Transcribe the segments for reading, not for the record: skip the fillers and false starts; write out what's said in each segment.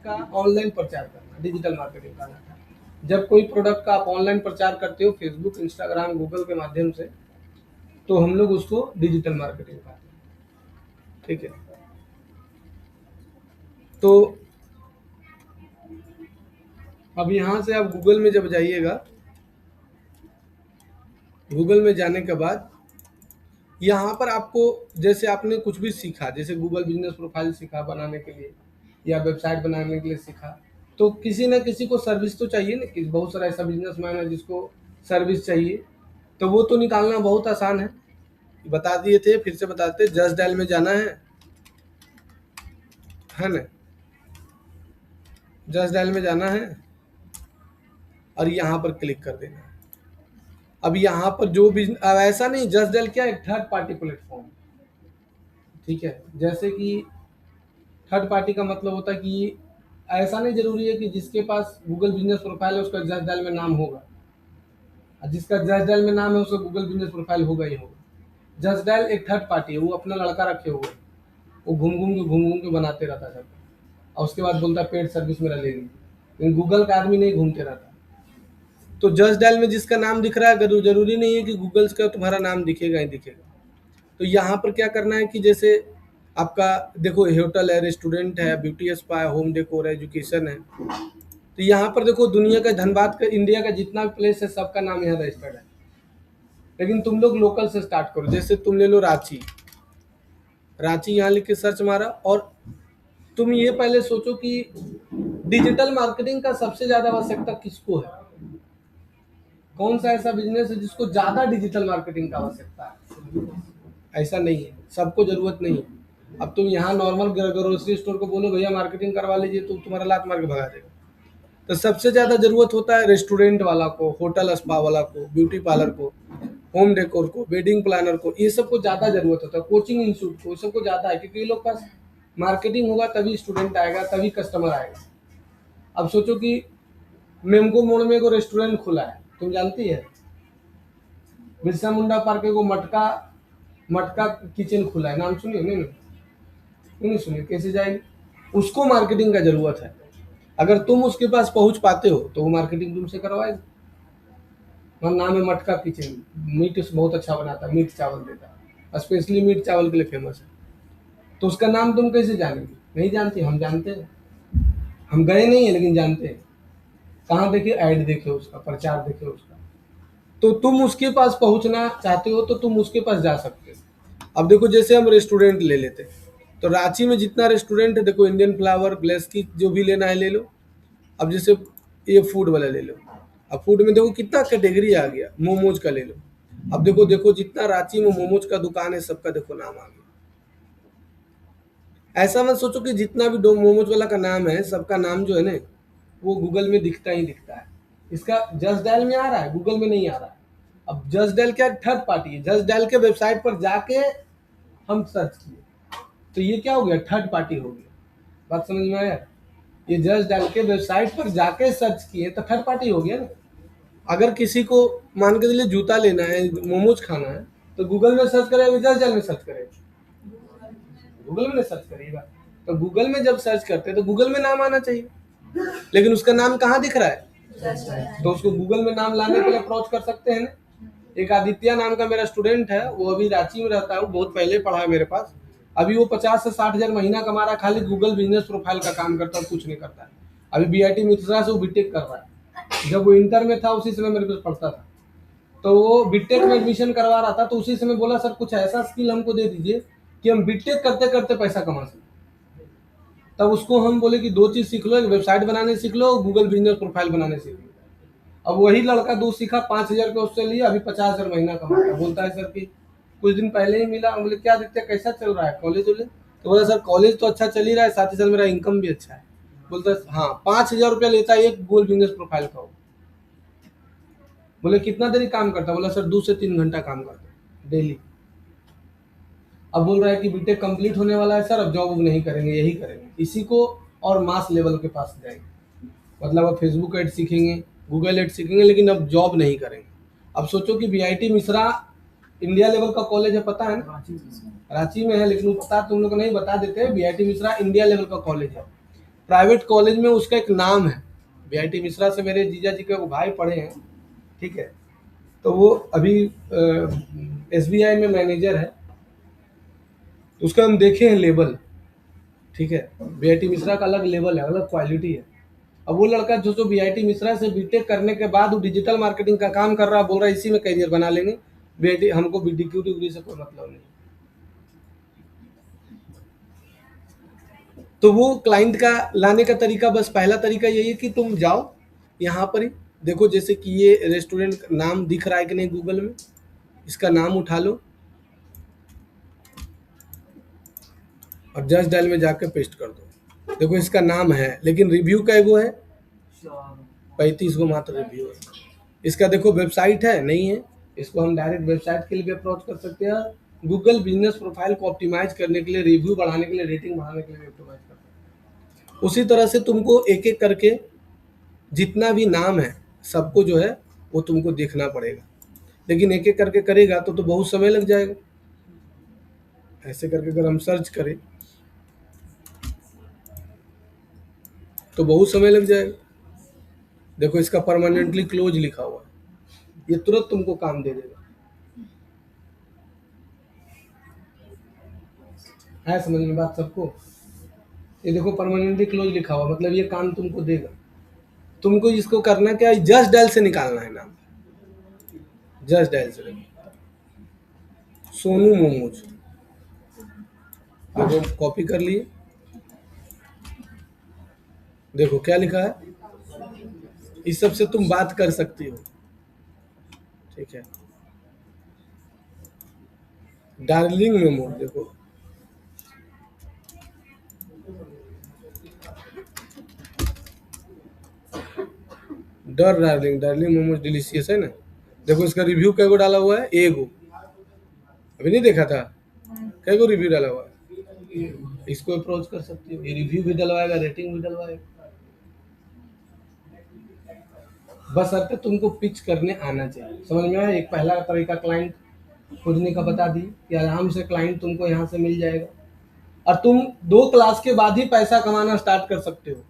का ऑनलाइन प्रचार करना, डिजिटल मार्केटिंग कहलाता है। जब कोई प्रोडक्ट का आप ऑनलाइन प्रचार करते हो फेसबुक, इंस्टाग्राम, गूगल के माध्यम से, तो हम लोग उसको डिजिटल मार्केटिंग कहते हैं। ठीक है, तो अब यहाँ से आप गूगल में जब जाइएगा, गूगल में जाने के बाद यहाँ पर आपको, जैसे आपने कुछ भी सीखा, जैसे गूगल बिजनेस प्रोफाइल सीखा बनाने के लिए या वेबसाइट बनाने के लिए सीखा, तो किसी ना किसी को सर्विस तो चाहिए ना, कि बहुत सारा ऐसा बिजनेसमैन है जिसको सर्विस चाहिए, तो वो तो निकालना बहुत आसान है। बता दिए थे, फिर से बताते, जस्ट डायल में जाना है ना, जस्ट डायल में जाना है और यहाँ पर क्लिक कर देना है। अब यहाँ पर जो भी, अब ऐसा नहीं, जस्ट डायल क्या, एक थर्ड पार्टी प्लेटफॉर्म, ठीक है। जैसे कि थर्ड पार्टी का मतलब होता है कि ऐसा नहीं जरूरी है कि जिसके पास गूगल बिजनेस प्रोफाइल है उसका जस्ट डायल में नाम होगा, और जिसका जस्ट डायल में नाम है उसका गूगल बिजनेस प्रोफाइल होगा ही होगा। जस्ट डायल एक थर्ड पार्टी है, वो अपना लड़का रखे हुए, वो घूम घूम के बनाते रहता है सब, और उसके बाद बोलता है पेड सर्विस मेरा ले लीजिए, लेकिन गूगल का आदमी नहीं घूमते रहता। तो जस्ट डायल में जिसका नाम दिख रहा है, जरूरी नहीं है कि गूगल का तुम्हारा नाम दिखेगा ही दिखेगा। तो यहाँ पर क्या करना है कि जैसे आपका देखो, होटल है, रेस्टोरेंट है, ब्यूटी स्पा है, होम डेकोर है, एजुकेशन है, तो यहाँ पर देखो दुनिया का, धनबाद का, इंडिया का जितना भी प्लेस है सबका नाम यहाँ रजिस्टर्ड है। लेकिन तुम लोग लोकल से स्टार्ट करो, जैसे तुम ले लो रांची, रांची यहाँ लिख के सर्च मारा, और तुम ये पहले सोचो कि डिजिटल मार्केटिंग का सबसे ज्यादा आवश्यकता किसको है, कौन सा ऐसा बिजनेस है जिसको ज्यादा डिजिटल मार्केटिंग का आवश्यकता है। ऐसा नहीं है, सबको जरूरत नहीं है। अब तुम यहाँ नॉर्मल ग्रोसरी स्टोर को बोलो भैया मार्केटिंग करवा लीजिए, तो तुम्हारा लात मार के भगा देगा। तो सबसे ज्यादा जरूरत होता है रेस्टोरेंट वाला को, होटल स्पा वाला को, ब्यूटी पार्लर को, होम डेकोर को, वेडिंग प्लानर को, ये सबको ज्यादा जरूरत होता है, कोचिंग इंस्टीट्यूट को, सबको ज्यादा है, क्योंकि ये लोग पास मार्केटिंग होगा तभी स्टूडेंट आएगा, तभी कस्टमर आएगा। अब सोचो कि मेमको मोड़ में एक रेस्टोरेंट खुला है, तुम जानती है, बिरसा मुंडा पार्क को मटका किचन खुला है, नाम सुनिए? नहीं सुनिए, कैसे जाएगी? उसको मार्केटिंग का जरूरत है। अगर तुम उसके पास पहुंच पाते हो तो वो मार्केटिंग तुमसे करवाएगा। नाम है मटका किचन, मीट बहुत अच्छा बनाता है, मीट चावल देता है, स्पेशली मीट चावल के लिए फेमस है। तो उसका नाम तुम कैसे जानेंगे? नहीं जानती, हम जानते हैं, हम गए नहीं है लेकिन जानते हैं। कहाँ देखे? ऐड देखे उसका, प्रचार देखे उसका। तो तुम उसके पास पहुंचना चाहते हो तो तुम उसके पास जा सकते हो। अब देखो, जैसे हम रेस्टोरेंट ले लेते हैं, तो रांची में जितना रेस्टोरेंट है, देखो इंडियन फ्लावर, ग्लेस की, जो भी लेना है ले लो। अब जैसे ये फूड वाला ले लो, अब फूड में देखो कितना कैटेगरी आ गया, मोमोज का ले लो। अब देखो जितना रांची में मोमोज का दुकान है सबका देखो नाम आ गया। ऐसा मत सोचो कि जितना भी मोमोज वाला का नाम है सबका नाम जो है ना वो गूगल में दिखता ही दिखता है। इसका जस्ट डायल में आ रहा है, गूगल में नहीं आ रहा है। अब जस्ट डायल क्या, थर्ड पार्टी है। जस्ट डायल के वेबसाइट पर जाके हम सर्च किए तो ये क्या हो गया, थर्ड पार्टी हो गया। बात समझ में आया? ये जस्ट डायल के वेबसाइट पर जाके सर्च किए तो थर्ड पार्टी हो गया ना। अगर किसी को मान के चलिए जूता लेना है, मोमोज खाना है, तो गूगल में सर्च करेगा, जस्ट डायल में सर्च करेगा? गूगल में सर्च करिएगा। तो गूगल में जब सर्च करते हैं तो गूगल में नाम आना चाहिए, लेकिन उसका नाम कहाँ दिख रहा है? तो उसको गूगल में नाम लाने के लिए अप्रोच कर सकते हैं ना। एक आदित्य नाम का मेरा स्टूडेंट है, वो अभी रांची में रहता है, वो बहुत पहले पढ़ा है मेरे पास। अभी वो 50 से 60 हजार महीना कमा रहा है, खाली गूगल बिजनेस प्रोफाइल का काम करता है, कुछ नहीं करता है। अभी बीआईटी मिश्रा से वो बीटेक कर रहा है। जब वो इंटर में था उसी समय मेरे पास पढ़ता था, तो वो बीटेक में एडमिशन करवा रहा था, तो उसी समय बोला सर कुछ ऐसा स्किल हमको दे दीजिए कि हम बीटेक करते करते पैसा कमा सकें। तब उसको हम बोले कि दो चीज सीख लो, एक वेबसाइट बनाने सीख लो, गूगल बिजनेस प्रोफाइल बनाने सीख लो। अब वही लड़का दो सीखा, 5,000 रुपये उससे लिया, अभी 50,000 महीना कमा रहा है। बोलता है सर कि कुछ दिन पहले ही मिला। बोले क्या देखते हैं, कैसा चल रहा है कॉलेज? बोले तो बोला सर कॉलेज तो अच्छा चल ही रहा है, साथ ही साथ मेरा इनकम भी अच्छा है। बोलता है हाँ, 5,000 रुपया लेता है एक गूगल बिजनेस प्रोफाइल का। बोले कितना देरी काम करता? बोला सर 2 से 3 घंटा काम करता डेली। अब बोल रहा है कि बीटेक कंप्लीट होने वाला है सर, अब जॉब नहीं करेंगे, यही करेंगे इसी को, और मास लेवल के पास जाएंगे। मतलब अब फेसबुक एड सीखेंगे, गूगल एड सीखेंगे, लेकिन अब जॉब नहीं करेंगे। अब सोचो कि बीआईटी मिश्रा इंडिया लेवल का कॉलेज है, पता है ना? रांची में है, लेकिन वो पता तुम लोग को नहीं, बता देते हैं, बीआईटी मिश्रा इंडिया लेवल का कॉलेज है। प्राइवेट कॉलेज में उसका एक नाम है। बीआईटी मिश्रा से मेरे जीजा जी के वो भाई पढ़े हैं, ठीक है, तो वो अभी एसबीआई में मैनेजर है, तो उसका हम देखे हैं लेवल, ठीक है। बीआईटी मिश्रा का अलग लेवल है, अलग क्वालिटी है। अब वो लड़का जो बीआईटी मिश्रा से बीटेक करने के बाद वो डिजिटल मार्केटिंग का काम कर रहा है, बोल रहा है इसी में करियर बना लेंगे, बीआईटी हमको डिग्री डिग्री से कोई मतलब नहीं। तो वो क्लाइंट का लाने का तरीका, बस पहला तरीका यही है कि तुम जाओ यहाँ पर ही देखो, जैसे कि ये रेस्टोरेंट नाम दिख रहा है कि नहीं गूगल में, इसका नाम उठा लो और जस्ट डायल में जाकर पेस्ट कर दो। देखो इसका नाम है, लेकिन रिव्यू का वो है 35 गो मात्र रिव्यू है। इसका देखो वेबसाइट है नहीं है, इसको हम डायरेक्ट वेबसाइट के लिए भी अप्रोच कर सकते हैं, गूगल बिजनेस प्रोफाइल को ऑप्टिमाइज करने के लिए, रिव्यू बढ़ाने के लिए, रेटिंग बढ़ाने के लिए भी ऑप्टिमाइज कर सकते हैं। उसी तरह से तुमको एक एक करके जितना भी नाम है सबको जो है वो तुमको देखना पड़ेगा, लेकिन एक एक करके करेगा तो बहुत समय लग जाएगा। ऐसे करके अगर हम सर्च करें तो बहुत समय लग जाएगा। देखो इसका परमानेंटली क्लोज लिखा हुआ है, ये तुरंत तुमको काम दे देगा। है समझ में बात सबको? ये देखो परमानेंटली क्लोज लिखा हुआ, मतलब ये काम तुमको देगा। तुमको इसको करना क्या है, जस्ट डायल से निकालना है नाम, जस्ट डायल से। सोनू मोमोज, देखो कॉपी कर लिए, देखो क्या लिखा है, इस सब से तुम बात कर सकती हो, ठीक है। डार्लिंग मोमोज, देखो डार्लिंग मोमोज डिलीशियस है ना। देखो इसका रिव्यू क्या को डाला हुआ है, एगो, अभी नहीं देखा था, क्या को रिव्यू डाला हुआ है। इसको अप्रोच कर सकती हो, ये रिव्यू भी डलवाएगा, रेटिंग भी डलवाएगा। बस अब तक तुमको पिच करने आना चाहिए, समझ में आया। एक पहला तरीका क्लाइंट खोजने का बता दी कि आराम से क्लाइंट तुमको यहाँ से मिल जाएगा, और तुम 2 क्लास के बाद ही पैसा कमाना स्टार्ट कर सकते हो।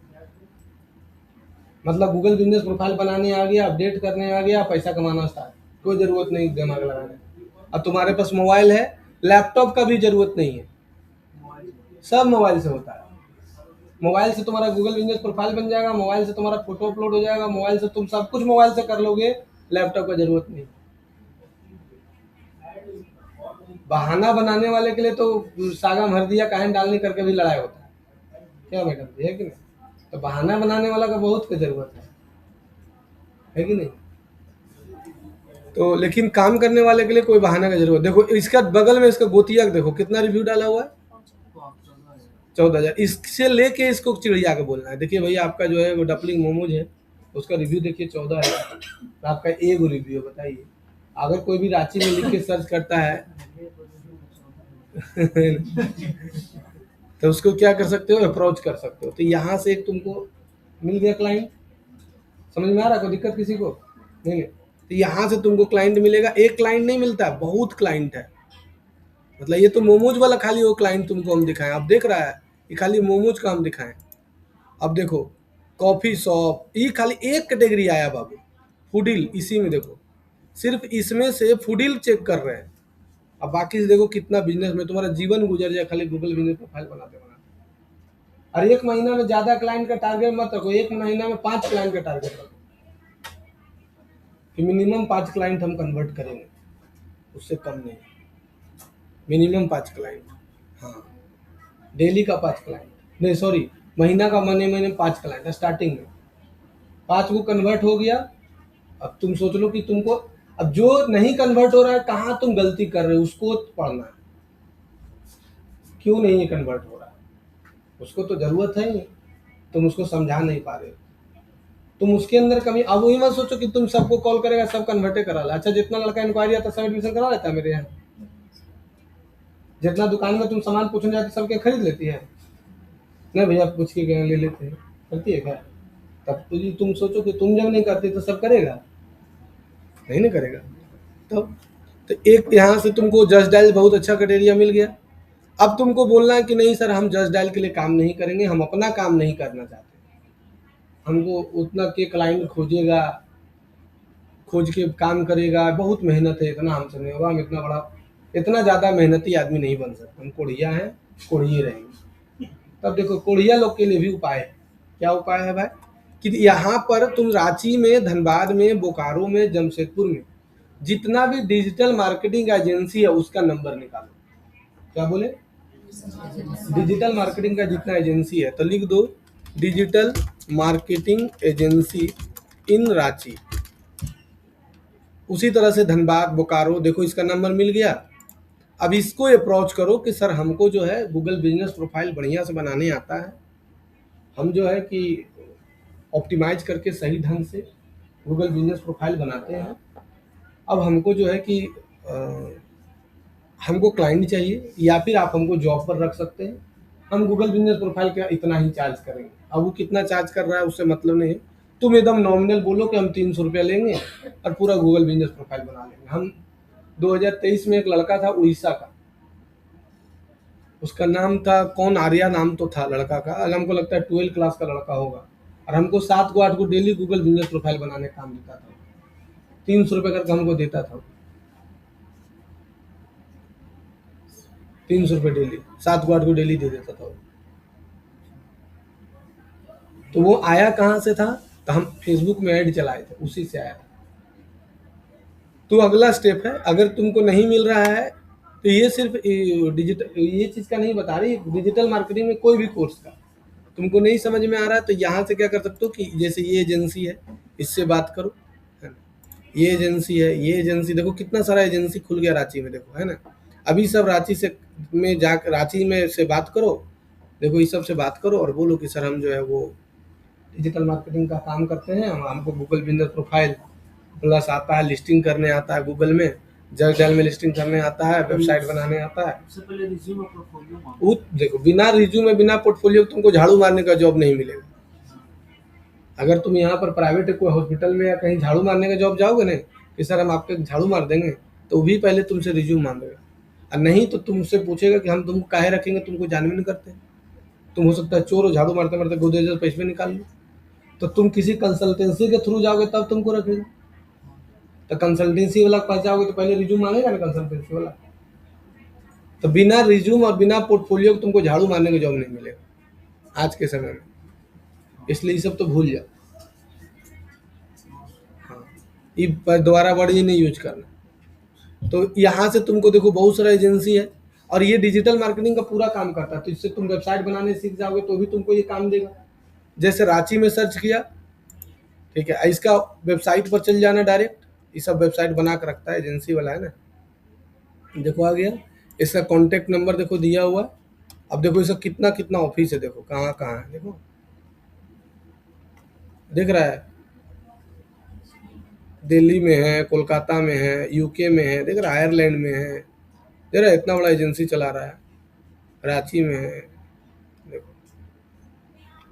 मतलब गूगल बिजनेस प्रोफाइल बनाने आ गया, अपडेट करने आ गया, पैसा कमाना स्टार्ट, कोई ज़रूरत नहीं दिमाग लगाने। अब तुम्हारे पास मोबाइल है, लैपटॉप का भी ज़रूरत नहीं है, सब मोबाइल से होता है। मोबाइल से तुम्हारा गूगल बिजनेस प्रोफाइल बन जाएगा, मोबाइल से तुम्हारा फोटो अपलोड हो जाएगा, मोबाइल से तुम सब कुछ मोबाइल से कर लोगे, लैपटॉप का ज़रूरत नहीं। बहाना बनाने वाले के लिए तो सागा भर दिया काहे डालने करके भी लड़ाई होता है, क्या मैडम जी, है कि नहीं? तो बहाना बनाने वाला का बहुत की जरूरत है कि नहीं? तो लेकिन काम करने वाले के लिए कोई बहाना का जरूरत। देखो इसका बगल में इसका गोतिया देखो कितना रिव्यू डाला हुआ है, 14,000। इससे लेके इसको चिड़िया के बोलना है। देखिए भैया आपका जो है वो डपलिंग मोमोज है, उसका रिव्यू देखिए 14,000, तो आपका एक रिव्यू है, बताइए। अगर कोई भी रांची में लिख के सर्च करता है तो उसको क्या कर सकते हो, अप्रोच कर सकते हो। तो यहाँ से एक तुमको मिल गया क्लाइंट, समझ में आ रहा, कोई दिक्कत किसी को नहीं है। तो यहाँ से तुमको क्लाइंट मिलेगा, एक क्लाइंट नहीं मिलता, बहुत क्लाइंट है। मतलब ये तो मोमोज वाला खाली वो क्लाइंट तुमको हम दिखाएं, अब देख रहा है ये खाली मोमोज का हम दिखाएं। अब देखो कॉफ़ी शॉप, ये खाली एक कैटेगरी आया बाबू, फूडिल, इसी में देखो सिर्फ इसमें से फूडिल चेक कर रहे हैं। अब बाकी से देखो कितना बिजनेस में तुम्हारा जीवन गुजर जाए खाली गूगल बिजनेस प्रोफाइल बनाते बनाते। और एक महीना में ज़्यादा क्लाइंट का टारगेट मत रखो, एक महीना में 5 क्लाइंट का टारगेट रखो कि मिनिमम 5 क्लाइंट हम कन्वर्ट करेंगे, उससे कम नहीं, मिनिमम 5 क्लाइंट। हाँ, डेली का 5 क्लाइंट नहीं, सॉरी, महीना का महीने 5 क्लाइंट स्टार्टिंग में, 5 को कन्वर्ट हो गया। अब तुम सोच लो कि तुमको, अब जो नहीं कन्वर्ट हो रहा है कहाँ तुम गलती कर रहे हो उसको पढ़ना है, क्यों नहीं ये कन्वर्ट हो रहा है, उसको तो जरूरत है ही, तुम उसको समझा नहीं पा रहे हो, तुम उसके अंदर कमी। अब वही मत सोचो कि तुम सबको कॉल करेगा सब कन्वर्टे करा ला। अच्छा जितना लड़का इंक्वायरी आता सब एडमिशन करा लेता है मेरे यहाँ, जितना दुकान में तुम सामान पूछने जाते सबके खरीद लेती है, नहीं भैया पूछ के गए ले लेते हैं, करती है क्या? तब तुम सोचो कि तुम जब नहीं करती तो सब करेगा, नहीं करेगा। तो एक यहाँ से तुमको जस्ट डायल बहुत अच्छा क्राइटेरिया मिल गया। अब तुमको बोलना है कि नहीं सर हम जस्ट डायल के लिए काम नहीं करेंगे, हम अपना काम नहीं करना चाहते, हमको उतना के क्लाइंट खोजेगा, खोज के काम करेगा, बहुत मेहनत है, इतना हमसे नहीं होगा, हम इतना बड़ा इतना ज़्यादा मेहनती आदमी नहीं बन सकते, हम कोढ़िया हैं, कोढ़िए रहेंगे। तब देखो कोढ़िया लोग के लिए भी उपाय है। क्या उपाय है भाई? कि यहाँ पर तुम रांची में, धनबाद में, बोकारो में, जमशेदपुर में जितना भी डिजिटल मार्केटिंग एजेंसी है उसका नंबर निकालो। क्या बोले? डिजिटल मार्केटिंग का जितना एजेंसी है तो लिख दो डिजिटल मार्केटिंग एजेंसी इन रांची। उसी तरह से धनबाद, बोकारो, देखो इसका नंबर मिल गया। अब इसको अप्रोच करो कि सर हमको जो है गूगल बिजनेस प्रोफाइल बढ़िया से बनाने आता है, हम जो है कि ऑप्टिमाइज करके सही ढंग से गूगल बिजनेस प्रोफाइल बनाते हैं। अब हमको जो है कि हमको क्लाइंट चाहिए, या फिर आप हमको जॉब पर रख सकते हैं, हम गूगल बिजनेस प्रोफाइल का इतना ही चार्ज करेंगे। अब वो कितना चार्ज कर रहा है उससे मतलब नहीं है, तुम एकदम नॉमिनल बोलो कि हम 300 रुपया लेंगे और पूरा गूगल बिजनेस प्रोफाइल बना लेंगे। हम 2023 में एक लड़का था उड़ीसा का, उसका नाम था कौन, आर्या नाम तो था लड़का का, हमको लगता है 12 क्लास का लड़का होगा, और हमको 7 को 8 को डेली गूगल बिजनेस प्रोफाइल बनाने का काम देता था, 300 रुपये करके हमको देता था, 300 रुपये डेली, 7 को 8 को डेली दे देता था। तो वो आया कहाँ से था? तो हम फेसबुक में ऐड चलाए थे, उसी से आया था। तो अगला स्टेप है, अगर तुमको नहीं मिल रहा है तो ये सिर्फ डिजिटल ये चीज़ का नहीं बता रही, डिजिटल मार्केटिंग में कोई भी कोर्स का तुमको नहीं समझ में आ रहा है तो यहाँ से क्या कर सकते हो कि जैसे ये एजेंसी है इससे बात करो, है ना, ये एजेंसी है, ये एजेंसी देखो कितना सारा एजेंसी खुल गया रांची में, देखो, है ना। अभी सब रांची से में जा रांची में से बात करो, देखो इस सब से बात करो और बोलो कि सर हम जो है वो डिजिटल मार्केटिंग का काम करते हैं, हमको गूगल बिजनेस प्रोफाइल प्लस आता है, लिस्टिंग करने आता है गूगल में, जस्ट डायल में लिस्टिंग करने आता है, वेबसाइट बनाने आता है। सबसे पहले रिज्यूम और पोर्टफोलियो मांगो। वो देखो बिना रिज्यूम में, बिना पोर्टफोलियो तुमको झाड़ू मारने का जॉब नहीं मिलेगा। अगर तुम यहाँ पर प्राइवेट कोई हॉस्पिटल में या कहीं झाड़ू मारने का जॉब जाओगे ना कि सर हम आपके झाड़ू मार देंगे, तो भी पहले तुमसे रिज्यूम मांगेगा, और नहीं तो तुमसे पूछेगा कि हम तुमको काहे रखेंगे, तुमको जान भी नहीं करते, तुम हो सकता है चोर हो, झाड़ू मारते मारते गोदरेज से पैसे निकाल लो, तो तुम किसी कंसल्टेंसी के थ्रू जाओगे तब तुमको रखेगा। तो कंसल्टेंसी वाला के पास जाओगे तो पहले रिज्यूम मांगेगा ना कंसल्टेंसी वाला। तो बिना रिज्यूम और बिना पोर्टफोलियो के तुमको झाड़ू मारने का जॉब नहीं मिलेगा आज के समय में, इसलिए ये सब तो भूल जाओ। हाँ, ये दोबारा वर्ड ये नहीं यूज करना। तो यहाँ से तुमको देखो बहुत सारा एजेंसी है और ये डिजिटल मार्केटिंग का पूरा काम करता है, तो इससे तुम वेबसाइट बनाने सीख जाओगे तो भी तुमको ये काम देगा। जैसे रांची में सर्च किया, ठीक है, इसका वेबसाइट पर चल जाना डायरेक्ट, ये सब वेबसाइट बना के रखता है एजेंसी वाला, है ना। देखो आ गया, इसका कॉन्टेक्ट नंबर देखो दिया हुआ। अब देखो इसका कितना कितना ऑफिस है, देखो कहाँ कहाँ है, देखो दिख रहा है, दिल्ली में है, कोलकाता में है, यूके में है, देख रहा है, आयरलैंड में है, देख रहा है, इतना बड़ा एजेंसी चला रहा है, रांची में है, देखो।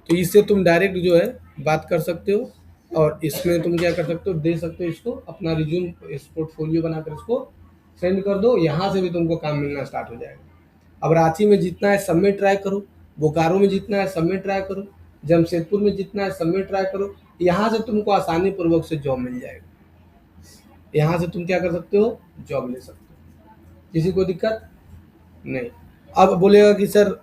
तो इससे तुम डायरेक्ट जो है बात कर सकते हो, और इसमें तुम क्या कर सकते हो, दे सकते हो इसको अपना रिज्यूम, इस पोर्टफोलियो बनाकर इसको सेंड कर दो, यहाँ से भी तुमको काम मिलना स्टार्ट हो जाएगा। अब रांची में जितना है सब में ट्राई करो, बोकारो में जितना है सब में ट्राई करो, जमशेदपुर में जितना है सब में ट्राई करो, यहाँ से तुमको आसानी पूर्वक से जॉब मिल जाएगा। यहाँ से तुम क्या कर सकते हो, जॉब ले सकते हो, किसी को दिक्कत नहीं। अब बोलेगा कि सर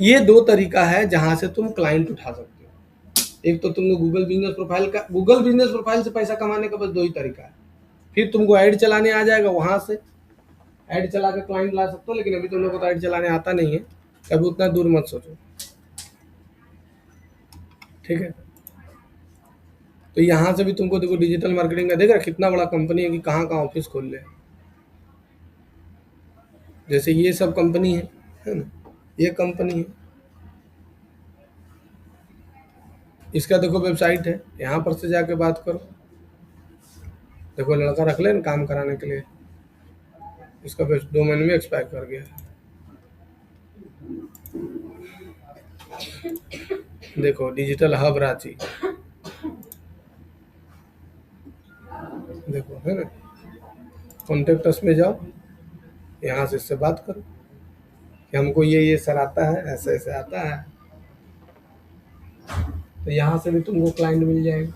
ये 2 तरीका है जहाँ से तुम क्लाइंट उठा सकते हो। एक तो तुमको गूगल बिजनेस प्रोफाइल का, गूगल बिजनेस प्रोफाइल से पैसा कमाने का बस 2 ही तरीका है। फिर तुमको ऐड चलाने आ जाएगा, वहाँ से ऐड चला के क्लाइंट ला सकते हो, लेकिन अभी तुम लोग को तो ऐड चलाने आता नहीं है, कभी उतना दूर मत सोचो, ठीक है। तो यहाँ से भी तुमको देखो डिजिटल मार्केटिंग का देख रहा कितना बड़ा कंपनी है कि कहाँ कहाँ ऑफिस खोल रहे हैं। जैसे ये सब कंपनी है ना, ये कंपनी है, इसका देखो वेबसाइट है, यहाँ पर से जाके बात करो। देखो लड़का रख ले ना काम कराने के लिए, इसका डोमेन में एक्सपायर कर गया है। देखो डिजिटल हब रांची, देखो है ना, कॉन्टेक्ट अस में जाओ, यहाँ से इससे बात करो। कि हमको ये सर आता है, ऐसे ऐसे आता है, तो यहाँ से भी तुमको क्लाइंट मिल जाएगा।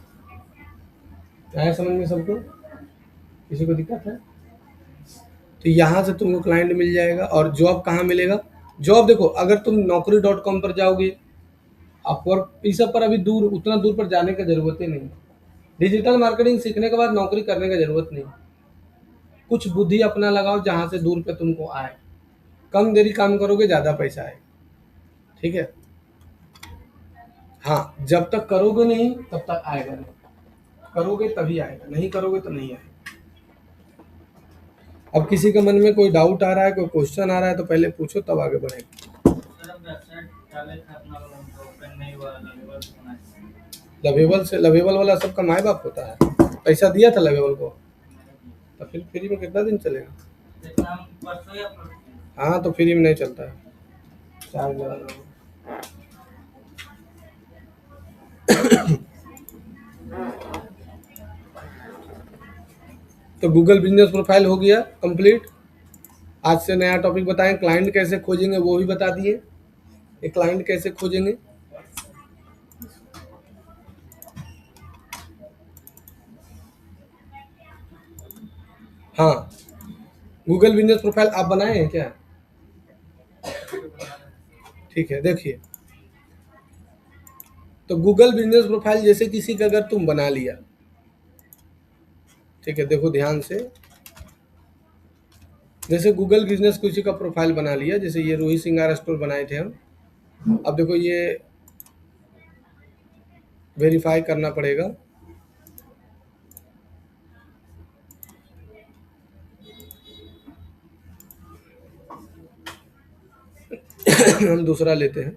आया समझ में सबको? किसी को दिक्कत है? तो यहाँ से तुमको क्लाइंट मिल जाएगा। और जॉब कहाँ मिलेगा? जॉब देखो, अगर तुम naukri.com पर जाओगे, अपवर्क, इस सब पर अभी उतना दूर पर जाने की जरूरत ही नहीं। डिजिटल मार्केटिंग सीखने के बाद नौकरी करने की जरूरत नहीं। कुछ बुद्धि अपना लगाओ जहाँ से दूर पे तुमको आए। कम देरी काम करोगे, ज़्यादा पैसा आए। ठीक है? हाँ, जब तक करोगे नहीं तब तक आएगा नहीं। करोगे तभी आएगा, नहीं करोगे तो नहीं आएगा। अब किसी के मन में कोई डाउट आ रहा है, कोई क्वेश्चन आ रहा है, तो पहले पूछो, तब आगे बढ़ेगा। लवेबल वाला सबका माँ बाप होता है। पैसा दिया था लवेबल को, तो फिर फ्री में कितना दिन चलेगा? हाँ, तो फ्री में नहीं चलता है, चार्ज लगाना होगा। तो गूगल बिजनेस प्रोफाइल हो गया कंप्लीट। आज से नया टॉपिक बताएं, क्लाइंट कैसे खोजेंगे वो भी बता दिए। ये क्लाइंट कैसे खोजेंगे? हाँ, गूगल बिजनेस प्रोफाइल आप बनाए हैं क्या? ठीक है, देखिए, तो गूगल बिजनेस प्रोफाइल जैसे किसी का अगर तुम बना लिया, ठीक है, देखो ध्यान से, जैसे गूगल बिजनेस किसी का प्रोफाइल बना लिया, जैसे ये रोहित सिंगार स्टोर बनाए थे हम। अब देखो ये वेरीफाई करना पड़ेगा। हम दूसरा लेते हैं।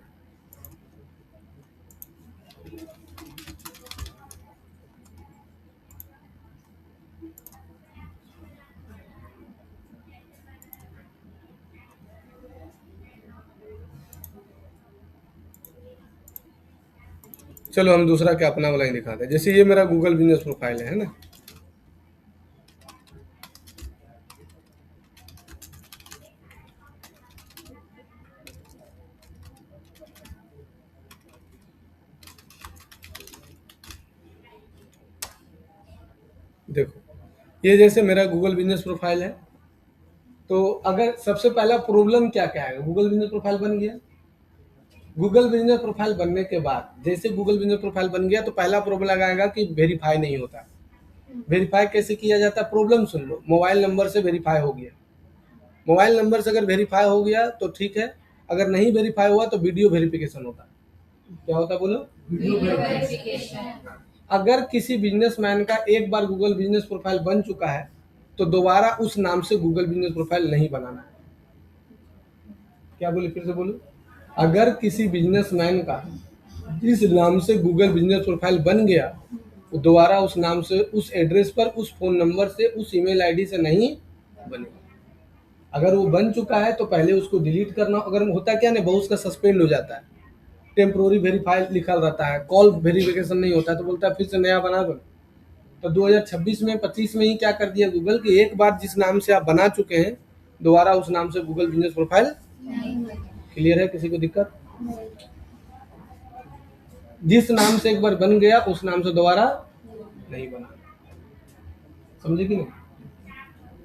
चलो हम दूसरा क्या अपना वाला ही दिखाते हैं। जैसे ये मेरा गूगल बिजनेस प्रोफाइल है ना, देखो ये जैसे मेरा गूगल बिजनेस प्रोफाइल है। तो अगर सबसे पहला प्रॉब्लम क्या क्या है, गूगल बिजनेस प्रोफाइल बन गया। गूगल बिजनेस प्रोफाइल बनने के बाद, जैसे गूगल बिजनेस प्रोफाइल बन गया, तो पहला प्रॉब्लम आएगा कि वेरीफाई नहीं होता। वेरीफाई कैसे किया जाता है? प्रॉब्लम सुन लो। मोबाइल नंबर से वेरीफाई हो गया। मोबाइल नंबर से अगर वेरीफाई हो गया तो ठीक है, अगर नहीं वेरीफाई हुआ तो वीडियो वेरिफिकेशन होता है। क्या होता है बोलो? Video verification. अगर किसी बिजनेसमैन का एक बार गूगल बिजनेस प्रोफाइल बन चुका है तो दोबारा उस नाम से गूगल बिजनेस प्रोफाइल नहीं बनाना है। क्या बोले, फिर से बोलो। अगर किसी बिजनेसमैन का जिस नाम से गूगल बिजनेस प्रोफाइल बन गया, वो दोबारा उस नाम से, उस एड्रेस पर, उस फोन नंबर से, उस ईमेल आईडी से नहीं बनेगा। अगर वो बन चुका है तो पहले उसको डिलीट करना। अगर होता क्या ना, बहुत का सस्पेंड हो जाता है, टेम्प्रोरी वेरीफाई लिखा रहता है, कॉल वेरिफिकेशन नहीं होता, तो बोलता है फिर से नया बना दो। तो 2026 में 25 में ही क्या कर दिया गूगल कि एक बार जिस नाम से आप बना चुके हैं, दोबारा उस नाम से गूगल बिजनेस प्रोफाइल। क्लियर है? किसी को दिक्कत? जिस नाम से एक बार बन गया उस नाम से दोबारा नहीं बना। समझे कि नहीं?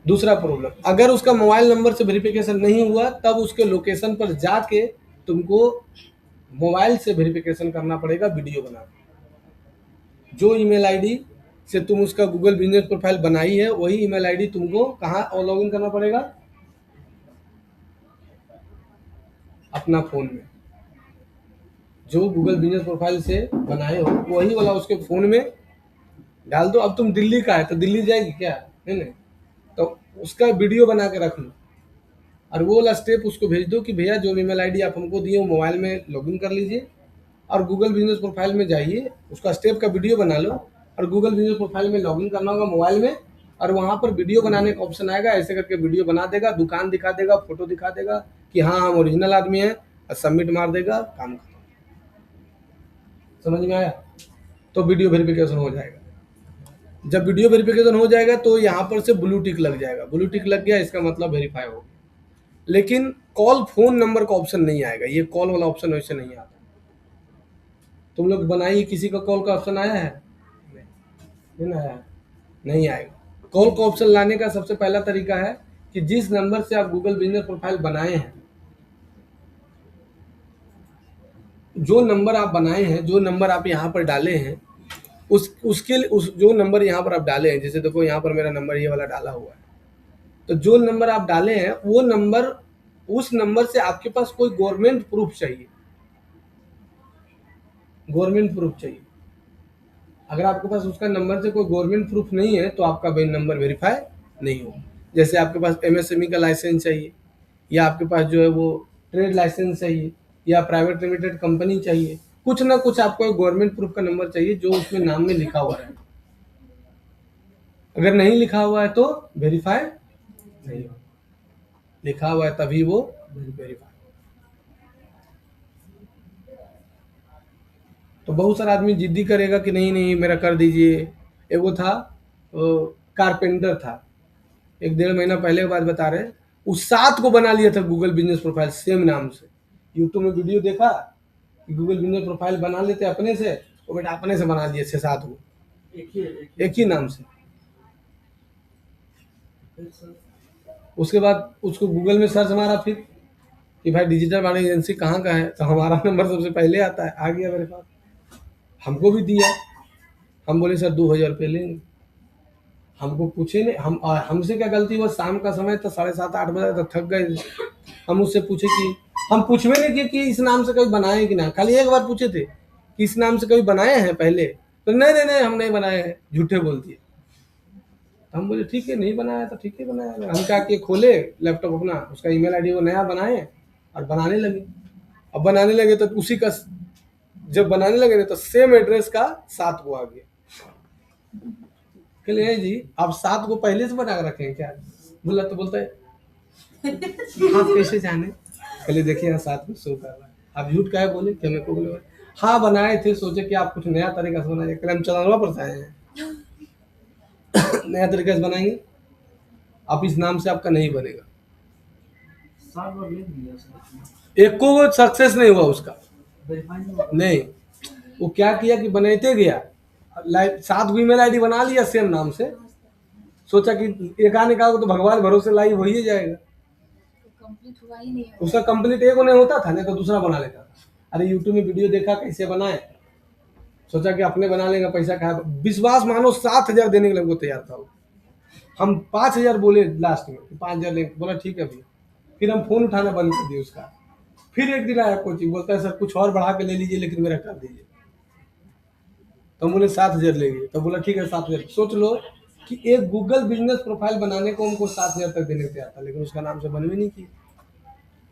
दूसरा प्रॉब्लम, अगर उसका मोबाइल नंबर से वेरिफिकेशन नहीं हुआ, तब उसके लोकेशन पर जाके तुमको मोबाइल से वेरिफिकेशन करना पड़ेगा, वीडियो बना के। जो ईमेल आईडी से तुम उसका गूगल बिजनेस प्रोफाइल बनाई है, वही ईमेल आईडी तुमको कहाँ लॉग इन करना पड़ेगा? अपना फोन में। जो गूगल बिजनेस प्रोफाइल से बनाए हो वही वाला उसके फोन में डाल दो। अब तुम दिल्ली का है तो दिल्ली जाएगी क्या? नहीं नहीं, तो उसका वीडियो बना के रख लो और वो वाला स्टेप उसको भेज दो कि भैया जो ईमेल आईडी आप हमको दिए वो मोबाइल में लॉगिन कर लीजिए और गूगल बिजनेस प्रोफाइल में जाइए, उसका स्टेप का वीडियो बना लो और गूगल बिजनेस प्रोफाइल में लॉगिन करना होगा मोबाइल में, और वहाँ पर वीडियो बनाने का ऑप्शन आएगा। ऐसे करके वीडियो बना देगा, दुकान दिखा देगा, फोटो दिखा देगा कि हाँ हम ओरिजिनल आदमी हैं, और सबमिट मार देगा, काम खत्म। समझ में आया? तो वीडियो वेरिफिकेशन हो जाएगा। जब वीडियो वेरिफिकेशन हो जाएगा तो यहाँ पर से ब्लू टिक लग जाएगा। ब्लू टिक लग गया, इसका मतलब वेरीफाई हो गया। लेकिन कॉल फोन नंबर का ऑप्शन नहीं आएगा, ये कॉल वाला ऑप्शन वैसे नहीं आता। तुम लोग बनाइए, किसी का कॉल का ऑप्शन आया है? नहीं ना आया है, नहीं आएगा। कॉल का ऑप्शन लाने का सबसे पहला तरीका है कि जिस नंबर से आप गूगल बिजनेस प्रोफाइल बनाए हैं, जो नंबर आप बनाए हैं, जो नंबर आप यहाँ पर डाले हैं, उसके लिए उस जो नंबर यहाँ पर आप डाले हैं, जैसे देखो यहाँ पर मेरा नंबर ये वाला डाला हुआ है, तो जो नंबर आप डाले हैं वो नंबर, उस नंबर से आपके पास कोई गवर्नमेंट प्रूफ चाहिए, गवर्नमेंट प्रूफ चाहिए। अगर आपके पास उसका नंबर से कोई गवर्नमेंट प्रूफ नहीं है तो आपका बैंक नंबर वेरीफाई नहीं होगा। जैसे आपके पास एमएसएमई का लाइसेंस चाहिए, या आपके पास जो है वो ट्रेड लाइसेंस चाहिए, या प्राइवेट लिमिटेड कंपनी चाहिए, कुछ ना कुछ आपको गवर्नमेंट प्रूफ का नंबर चाहिए जो उसमें नाम में लिखा हुआ है। अगर नहीं लिखा हुआ है तो वेरीफाई नहीं होगा, लिखा हुआ है तभी वो वेरीफाई। तो बहुत सारा आदमी जिद्दी करेगा कि नहीं नहीं मेरा कर दीजिए। एक वो था, कारपेंटर था, 1 डेढ़ महीना पहले की बात बता रहे हैं, उस 7 को बना लिया था गूगल बिजनेस प्रोफाइल सेम नाम से। यूट्यूब में वीडियो देखा कि गूगल बिजनेस प्रोफाइल बना लेते अपने से, वो बेटा अपने से बना लिए 6-7 को एक ही नाम से। उसके बाद उसको गूगल में सर्च मारा फिर कि भाई डिजिटल मार्केटिंग एजेंसी कहाँ का है, तो हमारा नंबर सबसे पहले आता है, आ गया मेरे पास। हमको भी दिया, हम बोले सर 2,000 रुपये लेंगे। हमको पूछे नहीं, हमसे क्या गलती हुआ, शाम का समय था, 7:30-8 बजे तक थक गए। हम उससे पूछे कि हम पूछवे नहीं किए कि इस नाम से कभी बनाए हैं कि ना, खाली एक बार पूछे थे कि इस नाम से कभी बनाए हैं पहले, तो नहीं नहीं नहीं हम नहीं बनाए हैं, झूठे बोल दिए। हम बोले ठीक है, नहीं बनाया तो ठीक है बनाया। हम क्या किए, खोले लैपटॉप अपना, उसका ईमेल आईडी वो नया बनाए और बनाने लगे। अब बनाने लगे तो उसी का, जब बनाने लगे तो सेम एड्रेस का 7 को आ गया। कहले जी आप 7 को पहले से बना के रखे हैं क्या? बोला तो बोलता है आप कैसे जाने? कहले देखिए यहाँ 7 को शो कर रहा है। आप झूठ का है बोले कि मेरे को बोले हाँ बनाए थे, सोचे कि आप कुछ नया तरीका से बनाइए। कहले हम चंदवा पर से आए हैं नया तरीके से बनाएंगे, आप इस नाम से आपका नहीं बनेगा। एक को सक्सेस नहीं हुआ उसका, नहीं। वो क्या किया कि बनाते गया, 7 को ईमेल आईडी बना लिया सेम नाम से, सोचा कि एक आने का तो भगवान भरोसे लाइव हो ही जाएगा। कंप्लीट हुआ ही नहीं है। उसका कंप्लीट एक नहीं होता था, नहीं तो दूसरा बना लेता था। अरे यूट्यूब में वीडियो देखा कैसे बनाए, सोचा कि अपने बना लेंगे, पैसा खाया। विश्वास मानो 7,000 देने के लिए वो तैयार था। हम 5,000 बोले लास्ट में, 5,000 लेंगे, बोला ठीक है भैया। फिर हम फोन उठाना बंद कर दिए उसका। फिर एक दिन आया कोचिंग, बोलता है सर कुछ और बढ़ा के ले लीजिए लेकिन मेरा कर दीजिए। तो हम बोले 7,000 लेंगे, तो बोला ठीक है 7,000। सोच लो कि एक गूगल बिजनेस प्रोफाइल बनाने को हमको 7,000 तक देने तैयार था, लेकिन उसका नाम से बन भी नहीं किए।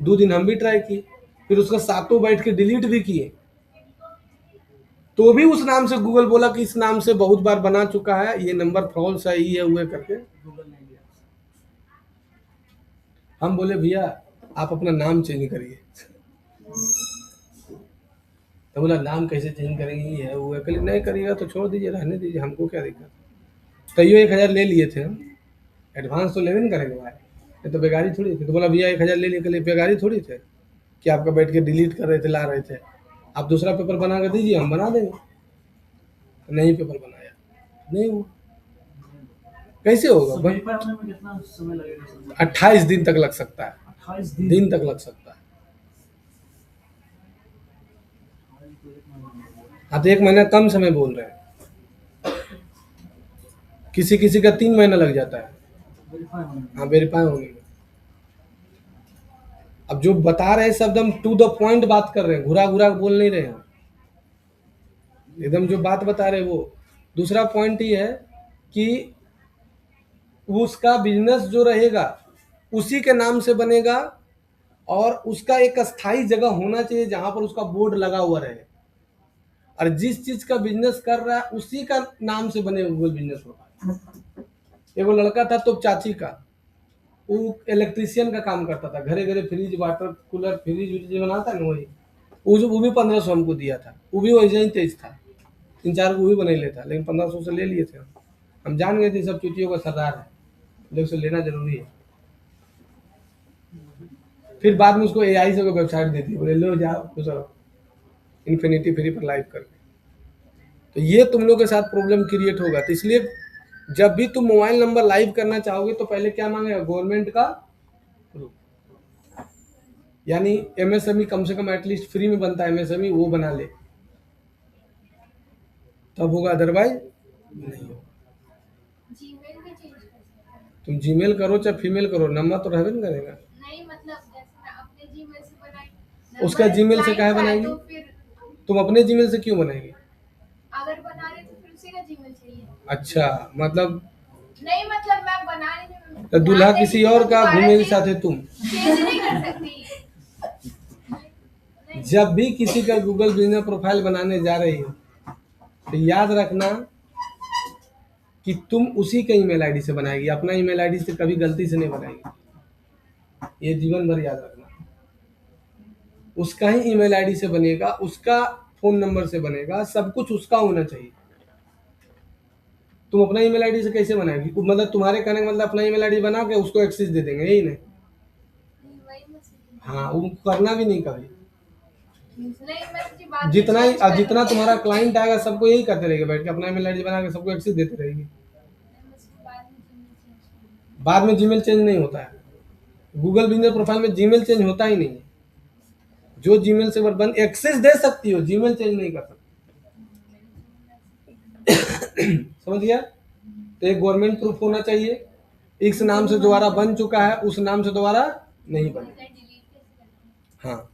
2 दिन हम भी ट्राई किए, फिर उसका 7 बैठ के डिलीट भी किए, तो भी उस नाम से गूगल बोला कि इस नाम से बहुत बार बना चुका है, ये नंबर फॉल्स है, ये हुए करके गूगल नहीं दिया। हम बोले भैया आप अपना नाम चेंज करिए। तो बोला नाम कैसे चेंज करेंगे, ये है वो है। कहले नहीं करिएगा तो छोड़ दीजिए, रहने दीजिए, हमको क्या दिक्कत। तो ये 1,000 ले लिए थे हम, एडवांस तो लेवे नहीं करेंगे भाई, ये तो बेगारी थोड़ी थी। तो बोला भैया 1,000 ले लिए। कहले बेगारी थोड़ी थे कि आपका बैठ के डिलीट कर रहे थे, ला रहे थे, आप दूसरा पेपर बना कर दीजिए हम बना देंगे। नहीं पेपर बनाया, नहीं हुआ। कैसे होगा भाई? कितना समय लगेगा? 28 दिन तक लग सकता है, 28 दिन तक लग सकता है। हाँ तो 1 महीना कम समय बोल रहे हैं, किसी किसी का 3 महीना लग जाता है। हाँ वेरीफाई होने में। अब जो बता रहे हैं सब एकदम टू द पॉइंट बात कर रहे हैं, घुरा घुरा बोल नहीं रहे हैं, एकदम जो बात बता रहे हैं वो। दूसरा पॉइंट ये है कि उसका बिजनेस जो रहेगा उसी के नाम से बनेगा, और उसका एक अस्थाई जगह होना चाहिए जहां पर उसका बोर्ड लगा हुआ रहे, और जिस चीज का बिजनेस कर रहा है उसी का नाम से बने गूगल बिजनेस प्रोफाइल। एगो लड़का था तो चाची का, वो इलेक्ट्रिशियन का काम करता था, घरे घरे फ्रिज वाटर कूलर फ्रिज व्रिज बनाता है ना, वही वो भी 1,500 हमको दिया था। वो भी वैसे ही तेज था, 3-4 को भी बना लेता, लेकिन 1,500 से ले लिए थे हम जान गए थे सब चुटियों का सरदार है, लेकिन उसे लेना जरूरी है। फिर बाद में उसको एआई से कोई वेबसाइट देती है, बोले लो जाओ खुश रहो इन्फिनिटी फ्री पर लाइव करके। तो ये तुम लोग के साथ प्रॉब्लम क्रिएट होगा। तो इसलिए जब भी तुम मोबाइल नंबर लाइव करना चाहोगे तो पहले क्या मांगेगा, गवर्नमेंट का proof। यानी एमएसएमई कम से कम एटलीस्ट फ्री में बनता है एमएसएमई, वो बना ले तब होगा, अदरवाइज नहीं होगा। जीमेल भी चेंज कर सकते हैं। तुम जीमेल करो चाहे फीमेल करो, नंबर तो रहबे नहीं करेगा। नहीं मतलब जैसे मैं अपने जीमेल से बनाई, उसका नंबर जीमेल से लाइव काहे का है, बनाएगी? तो फिर तुम अपने जीमेल से क्यों बनाएगी? अगर बना रहे तो फिर उसी का जीमेल चाहिए। अच्छा, मतलब नहीं मतलब मैं बना रही हूँ तो दूल्हा ध्यान किसी देगी और तो का दोबारा घूमेगी चेंज साथ है तुम। नहीं कर सकती। नहीं, जब भी किसी का गूगल बिजनेस प्रोफाइल बनाने जा रही हो तो याद रखना कि तुम उसी का ईमेल आईडी से बनाएगी, अपना ईमेल आईडी से कभी गलती से नहीं बनाएगी। ये जीवन भर याद रखना। उसका ही ईमेल आईडी से बनेगा, उसका फोन नंबर से बनेगा, सब कुछ उसका होना चाहिए। तुम अपना ईमेल आईडी से कैसे बनाएगी? मतलब तुम्हारे कहने का मतलब अपना ईमेल आईडी बना के उसको एक्सेस दे देंगे, यही नहीं? वही मैं सीखी। हाँ, वो करना भी नहीं कभी। नहीं मैं तुझे बात जितना ही change कर जितना दूंगी। तुम्हारा क्लाइंट आएगा सबको यही करते रहेगी, बैठ के अपना ईमेल आईडी बना के सबको एक्सेस देते रहेगी। नहीं, मैं उसके बाद में जीमेल चेंज कर दूंगी। बाद में जीमेल चेंज नहीं होता है। गूगल बिजनेस प्रोफाइल में जीमेल चेंज होता ही नहीं है। जो जीमेल से बन एक्सेस दे सकती हो, जीमेल चेंज नहीं कर सकती। समझ गया? तो एक गवर्नमेंट प्रूफ होना चाहिए, इस नाम से दोबारा बन चुका है, उस नाम से दोबारा नहीं बने। डिलीट कैसे करते हैं? हाँ,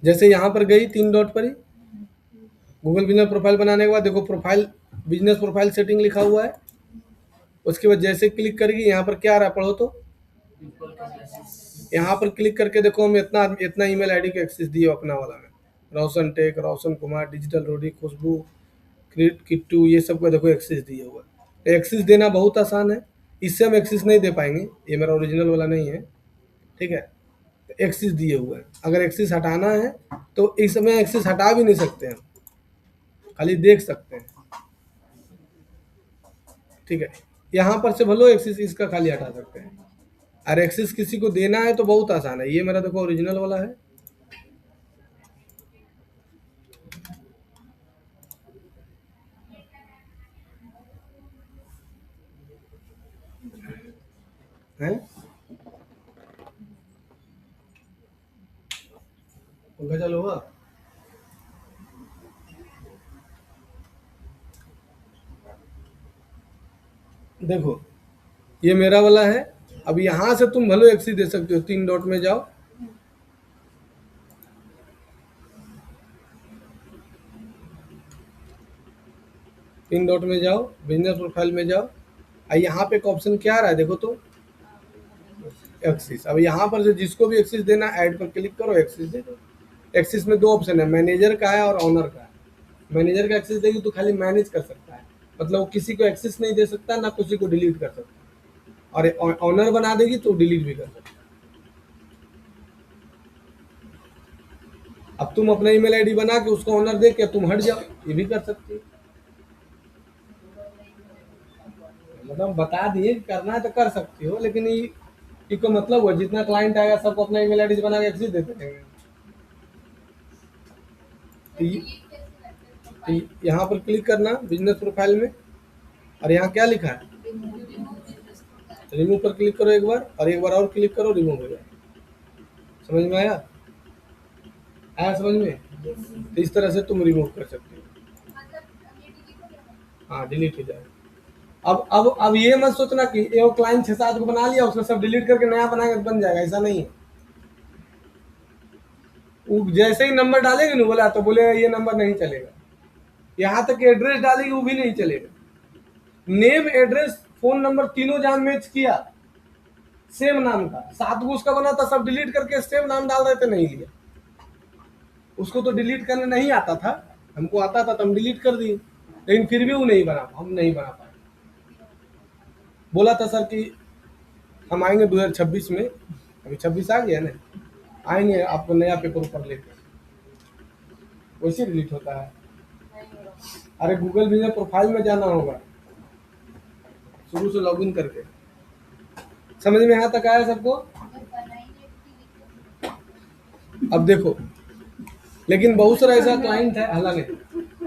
जैसे यहाँ पर गई 3 डॉट पर ही गूगल बिजनेस प्रोफाइल बनाने के बाद देखो प्रोफाइल, बिजनेस प्रोफाइल सेटिंग लिखा हुआ है। उसके बाद जैसे क्लिक करेगी यहाँ पर क्या आ रहा है, पढ़ो तो। पीपल का मैसेज। यहाँ पर क्लिक करके देखो हम इतना इतना ईमेल आईडी का एक्सेस दिए अपना वाला में, रोशन टेक, रोशन कुमार, डिजिटल रोडी, खुशबू, किट्टू, ये सब का देखो एक्सेस दिया हुआ है। एक्सेस देना बहुत आसान है, इससे हम एक्सेस नहीं दे पाएंगे, ये मेरा ओरिजिनल वाला नहीं है, ठीक है। एक्सेस दिए हुए हैं, अगर एक्सेस हटाना है तो इस समय एक्सेस हटा भी नहीं सकते हैं, खाली देख सकते हैं, ठीक है। यहाँ पर से भलो एक्सेस इसका खाली हटा सकते हैं। और एक्सेस किसी को देना है तो बहुत आसान है, ये मेरा देखो ओरिजिनल वाला है, हैं? पंखा चालू हुआ? देखो ये मेरा वाला है। अब यहाँ से तुम भलो एक्सेस दे सकते हो, 3 डॉट में जाओ, तीन डॉट में जाओ, बिजनेस प्रोफाइल में जाओ, और यहाँ पे एक ऑप्शन क्या आ रहा है देखो तो, एक्सेस। अब यहाँ पर से जिसको भी एक्सेस देना, ऐड पर क्लिक करो, एक्सेस दे दो। एक्सेस में 2 ऑप्शन है, मैनेजर का है और ऑनर का है। मैनेजर का एक्सेस देगी तो खाली मैनेज कर सकता है, मतलब वो किसी को एक्सेस नहीं दे सकता, ना किसी को डिलीट कर सकता, और ऑनर बना देगी तो डिलीट भी कर सकता। अब तुम अपना ईमेल आईडी बना के उसको ऑनर दे के तुम हट जाओ, ये भी कर सकती हो। मतलब बता दिए करना है तो कर सकती हो, लेकिन ये को मतलब हुआ जितना क्लाइंट आएगा सबको अपना ईमेल आईडी बना के एक्सेस देते रहेंगे। तो डिलीट कैसे करते हैं? तो यहाँ पर क्लिक करना बिजनेस प्रोफाइल में, और यहाँ क्या लिखा है, रिमूव पर क्लिक करो एक बार, और एक बार और क्लिक करो, रिमूव हो जाए। समझ में आया? आया समझ में? तो इस तरह से तुम रिमूव कर सकते हो। मतलब ये डिलीट हो गया। हाँ, डिलीट हो जाए। अब ये मत सोचना कि ये क्लाइंट 6-7 को बना लिया उसको सब डिलीट करके नया बनाएगा तो बन जाएगा, ऐसा नहीं है। वो जैसे ही नंबर डालेंगे ना बोला तो बोलेगा ये नंबर नहीं चलेगा, यहाँ तक एड्रेस डालेगी वो भी नहीं चलेगा। नेम, एड्रेस, फोन नंबर तीनों जहां मैच किया सेम नाम का, 7 को उसका बना था, सब डिलीट करके सेम नाम डाल रहे थे, नहीं लिया। उसको तो डिलीट करने नहीं आता था, हमको आता था तो हम डिलीट कर दिए, लेकिन फिर भी वो नहीं बना, हम नहीं बना पाए। बोला था सर कि हम आएंगे 2026 में, अभी 26 आ गया ना, आएंगे आपको नया पेपर ऊपर लेके, वैसे डिलीट होता है। अरे गूगल बिजनेस प्रोफाइल में जाना होगा, शुरू से लॉगिन करके। समझ में यहाँ तक आया सबको? अगर बनाएंगे तो डिलीट अब देखो, लेकिन बहुत सारा ऐसा क्लाइंट है, हालांकि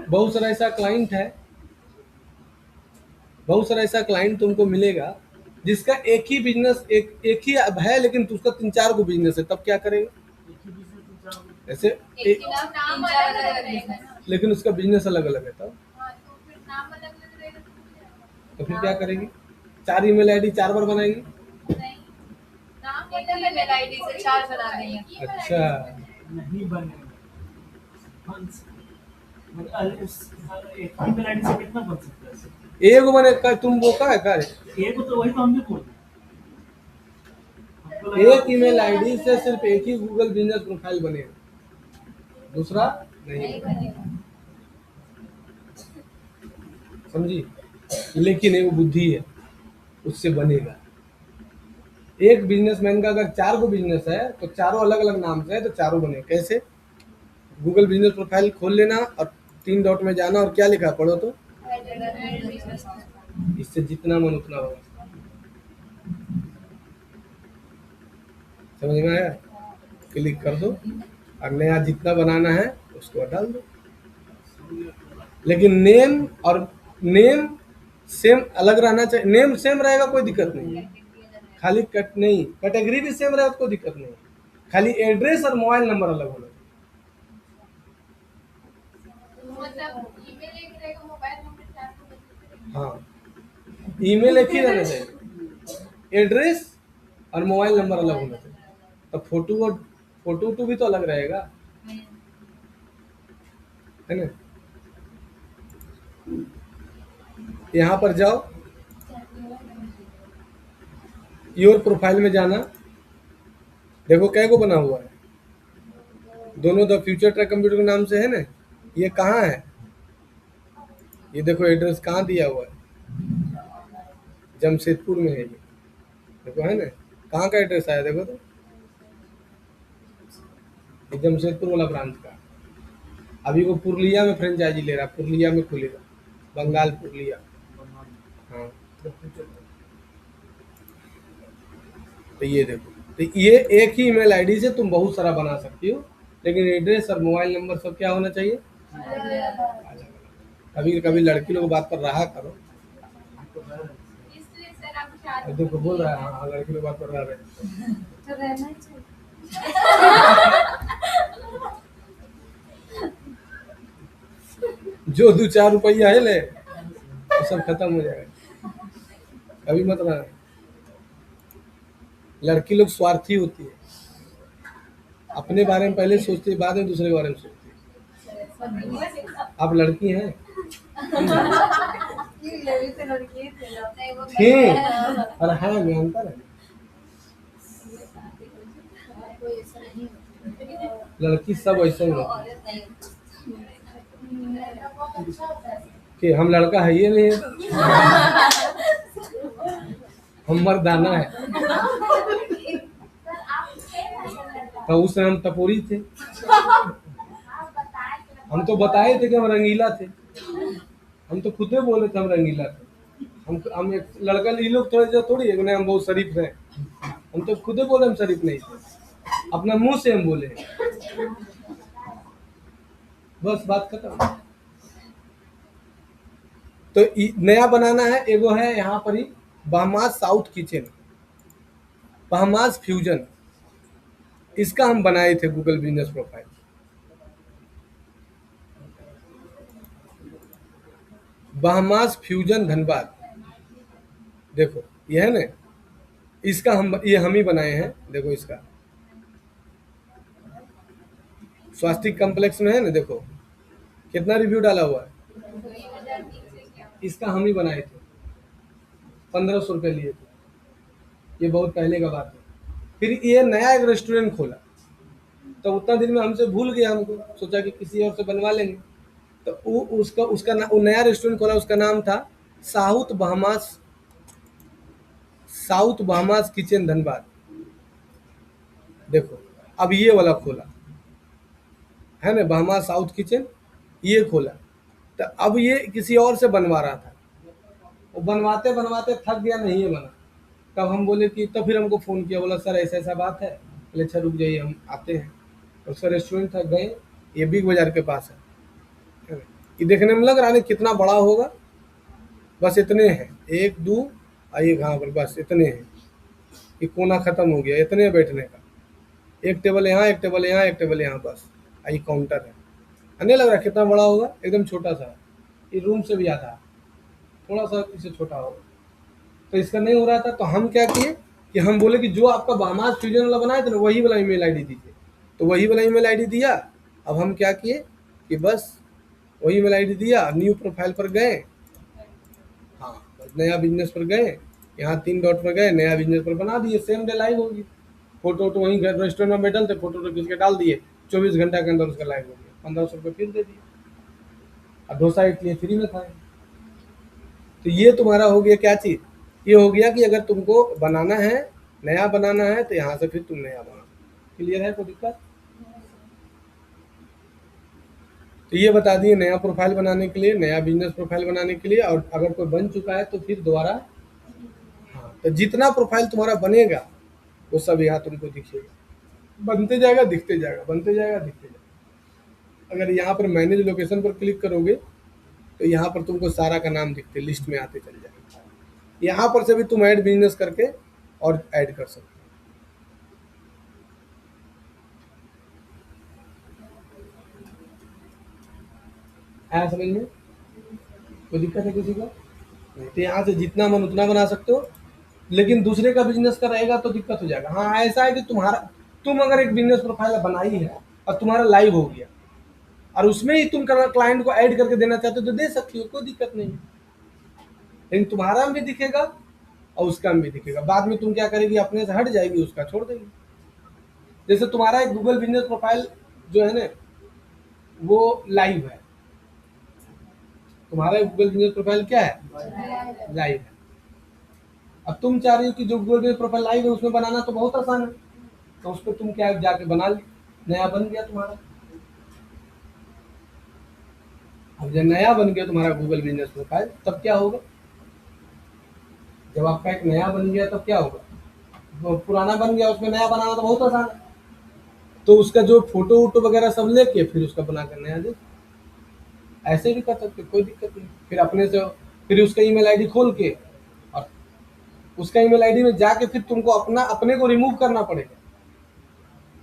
बहुत सारा ऐसा क्लाइंट है, बहुत सारा ऐसा क्लाइंट तुमको मिलेगा जिसका एक ही बिजनेस, एक ही अब है, लेकिन उसका 3-4 गो बिजनेस है, तब क्या करेगा? ऐसे एक ही नाम अलग अलग रहेगा ना। लेकिन उसका बिजनेस अलग अलग है, तब हाँ, तो फिर नाम अलग अलग रहेगा तो क्या होगा? तो फिर क्या करेगी? 4 ईमेल आईडी 4 बार बनाएगी? नहीं, नाम एक ही email ID से 4 बना देंगे। अच्छा, नहीं बनेगा। एक ईमेल आईडी से कितना बन सकता है ऐसे? एक बने का तुम वो का है का है? एक तो वही तो हम भी बोल रहे हैं। हमको लगा- एक ईमेल आईडी से सिर्फ एक ही गूगल बिजनेस प्रोफाइल बनेगा, दूसरा नहीं। नहीं बनेगा। समझी? लेकिन एक बुद्धि है, उससे बनेगा। एक बिजनेसमैन का अगर 4 गो बिजनेस है तो चारों अलग अलग नाम से है, तो चारों बने। कैसे? गूगल बिजनेस प्रोफाइल खोल लेना और 3 डॉट में जाना और क्या लिखा है, पढ़ो तो। इससे जितना मन उतना होगा। समझ में आया? क्लिक कर दो और नया जितना बनाना है उसको डाल दो। लेकिन नेम और नेम सेम अलग रहना चाहिए। नेम सेम रहेगा कोई दिक्कत नहीं, खाली कट नहीं, कैटेगरी भी सेम रहेगा तो कोई दिक्कत नहीं, खाली एड्रेस और मोबाइल नंबर अलग होना चाहिए। मतलब ईमेल एक रहेगा, मोबाइल नंबर 4 को बदल हाँ, ईमेल एक ही रहना चाहिए, एड्रेस और मोबाइल नंबर अलग होना चाहिए। तो फोटो भी तो अलग रहेगा, है ना? यहाँ पर जाओ, योर प्रोफाइल में जाना, देखो कै को बना हुआ है, दोनों द फ्यूचर ट्रैक कंप्यूटर के नाम से है ना। ये कहाँ है? ये देखो एड्रेस कहाँ दिया हुआ है, जमशेदपुर में है ये, देखो है ना। कहाँ का एड्रेस आया देखो तो, ये जमशेदपुर वाला ब्रांच का। अभी वो पुरलिया में फ्रेंचाइजी ले रहा, पुरलिया में खुलेगा, बंगाल पुरलिया। हाँ, तो ये देखो, तो ये एक ही ईमेल आईडी से तुम बहुत सारा बना सकती हो, लेकिन एड्रेस और मोबाइल नंबर सब क्या होना चाहिए? कभी कभी लड़की लोग बात पर रहा करो। इसलिए सर आप 4 देखो बोल रहा है, हाँ लड़की लोग बात पर रह रहे हैं। तो रहना ही चाहिए। जो 2-4 रुपया है ले, वो सब खत्म हो जाएगा, कभी मत रहना। लड़की लोग स्वार्थी होती है, अपने बारे में पहले सोचती है, बाद में दूसरे के बारे में सोचती है। आप लड़की हैं? थी और है में अंतर है। लड़की सब ऐसे ही होती है कि हम लड़का है ये नहीं है, हम मर्दाना है। तो उस समय हम टपोरी थे, हम तो बताए थे कि हम रंगीला थे, हम तो खुद ही बोले थे हम रंगीला थे। हम एक लड़का, ये लोग थोड़ी है कि हम बहुत शरीफ हैं, हम तो खुद ही बोले हम शरीफ नहीं थे, अपना मुंह से हम बोले, बस बात खत्म। तो नया बनाना है, एगो है यहाँ पर ही Bahamas south kitchen, Bahamas fusion, इसका हम बनाए थे Google business profile. Bahamas fusion Dhanbad, देखो ये है ना, इसका हम ही बनाए हैं। देखो इसका स्वास्तिक कॉम्प्लेक्स में है ना, देखो कितना रिव्यू डाला हुआ है। इसका हम ही बनाए थे, 1500 रुपये लिए थे, ये बहुत पहले का बात है। फिर ये नया एक रेस्टोरेंट खोला, तो उतना दिन में हमसे भूल गया, हमको सोचा कि किसी और से बनवा लेंगे। तो वो नया रेस्टोरेंट खोला, उसका नाम था साउथ बहामास किचन धनबाद। देखो अब ये वाला खोला है ना, बहामास साउथ किचन, ये खोला। तो अब ये किसी और से बनवा रहा था, वो बनवाते बनवाते थक गया, नहीं है बना। तब हम बोले कि, तब फिर हमको फ़ोन किया, बोला सर ऐसा ऐसा बात है। बोले अच्छा रुक जाइए हम आते हैं। उसका रेस्टोरेंट था, गए, ये बिग बाजार के पास है। ये देखने में लग रहा है कितना बड़ा होगा, बस इतने हैं, 1 2 और एक यहाँ पर, बस इतने हैं। ये कोना खत्म हो गया, इतने बैठने का, एक टेबल यहाँ, एक टेबल यहाँ, एक टेबल यहाँ, बस ये काउंटर है। नहीं लग रहा कितना बड़ा होगा, एकदम छोटा सा है, ये रूम से भी आधा है, थोड़ा सा इससे छोटा होगा। तो इसका नहीं हो रहा था, तो हम क्या किए कि हम बोले कि जो आपका बामाज फ्यूजन वाला बनाए थे ना, वही वाला ईमेल आईडी दीजिए। तो वही वाला ईमेल आईडी दिया। अब हम क्या किए कि बस वही ईमेल आईडी दिया, न्यू प्रोफाइल पर गए, हाँ बस नया बिजनेस पर गए, यहाँ 3 डॉट पर गए, नया बिजनेस पर बना दिए, सेम डे लाइव होगी। फोटो तो वहीं रेस्टोरेंट में बैठल थे, फोटो तो खींच के डाल दिए, 24 घंटा के अंदर उसका लाइव हो गया, 1500 रुपये फिर दे दिए, और डोसा इडली फ्री में खाए। तो ये तुम्हारा हो गया क्या चीज़, ये हो गया कि अगर तुमको बनाना है, नया बनाना है, तो यहाँ से फिर तुम नया बनाओ। क्लियर है, कोई दिक्कत? तो ये बता दिए नया प्रोफाइल बनाने के लिए, नया बिजनेस प्रोफाइल बनाने के लिए, और अगर कोई बन चुका है तो फिर दोबारा, हाँ तो जितना प्रोफाइल तुम्हारा बनेगा वो सब यहाँ तुमको दिखेगा, बनते जाएगा, दिखते जाएगा, बनते जाएगा, दिखते जाएगा। अगर यहाँ पर मैनेज लोकेशन पर क्लिक करोगे तो यहाँ पर तुमको सारा का नाम दिखते, लिस्ट में आते चल जाएगा। यहाँ पर से भी तुम ऐड बिजनेस करके और ऐड कर सकते हो। आया समझ में? कोई दिक्कत है किसी को? तो यहाँ से जितना मन उतना बना सकते हो, लेकिन दूसरे का बिजनेस का रहेगा तो दिक्कत हो जाएगा। हाँ ऐसा है कि तुम अगर एक बिजनेस प्रोफाइल बनाई है और तुम्हारा लाइव हो गया और उसमें ही तुम क्लाइंट को ऐड करके देना चाहते हो तो दे सकती हो, कोई दिक्कत नहीं है। लेकिन तुम्हारा भी दिखेगा और उसका भी दिखेगा, बाद में तुम क्या करेगी, अपने से हट जाएगी, उसका छोड़ देगी। जैसे तुम्हारा एक गूगल बिजनेस प्रोफाइल जो है ना वो लाइव है, तुम्हारा गूगल बिजनेस प्रोफाइल क्या है, लाइव है। अब तुम चाह रही हो कि जो गूगल बिजनेस प्रोफाइल लाइव है उसमें बनाना तो बहुत आसान है, तो उस पर तुम क्या जाके बना ली, नया बन गया तुम्हारा। अब जब नया बन गया तुम्हारा गूगल बिजनेस प्रोफाइल, तब क्या होगा, जब आपका एक नया बन गया तब क्या होगा, वो पुराना बन गया उसमें नया बनाना तो बहुत आसान है। तो उसका जो फोटो वोटो वगैरह सब लेके फिर उसका बना कर नया दे, ऐसे भी कर सकते, कोई दिक्कत नहीं। फिर अपने से फिर उसका ईमेल आईडी खोल के और उसका ईमेल आईडी में जाके फिर तुमको अपने को रिमूव करना पड़ेगा,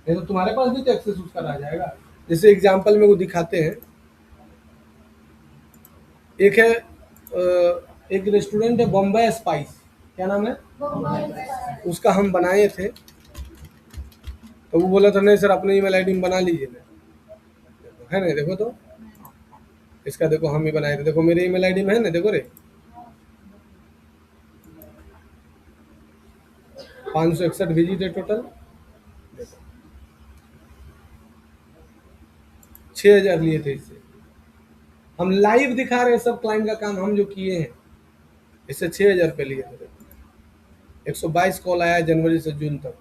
नहीं तो तुम्हारे पास भी तो एक्सेस उसका रह जाएगा। जैसे एग्जांपल में वो दिखाते हैं, एक है एक रेस्टोरेंट है बॉम्बे स्पाइस, क्या नाम है, उसका हम बनाए थे। तो वो बोला था नहीं सर अपने ईमेल आईडी में बना लीजिए ना, है ना, देखो तो इसका देखो हम ही बनाए थे, देखो मेरे ईमेल आईडी में है ना, देखो रे 561 विजिट है टोटल, 6000 लिए थे इससे। हम लाइव दिखा रहे हैं सब क्लाइंट का काम हम जो किए हैं, इससे 6000 रुपये लिए थे। 122 कॉल आया जनवरी से जून तक।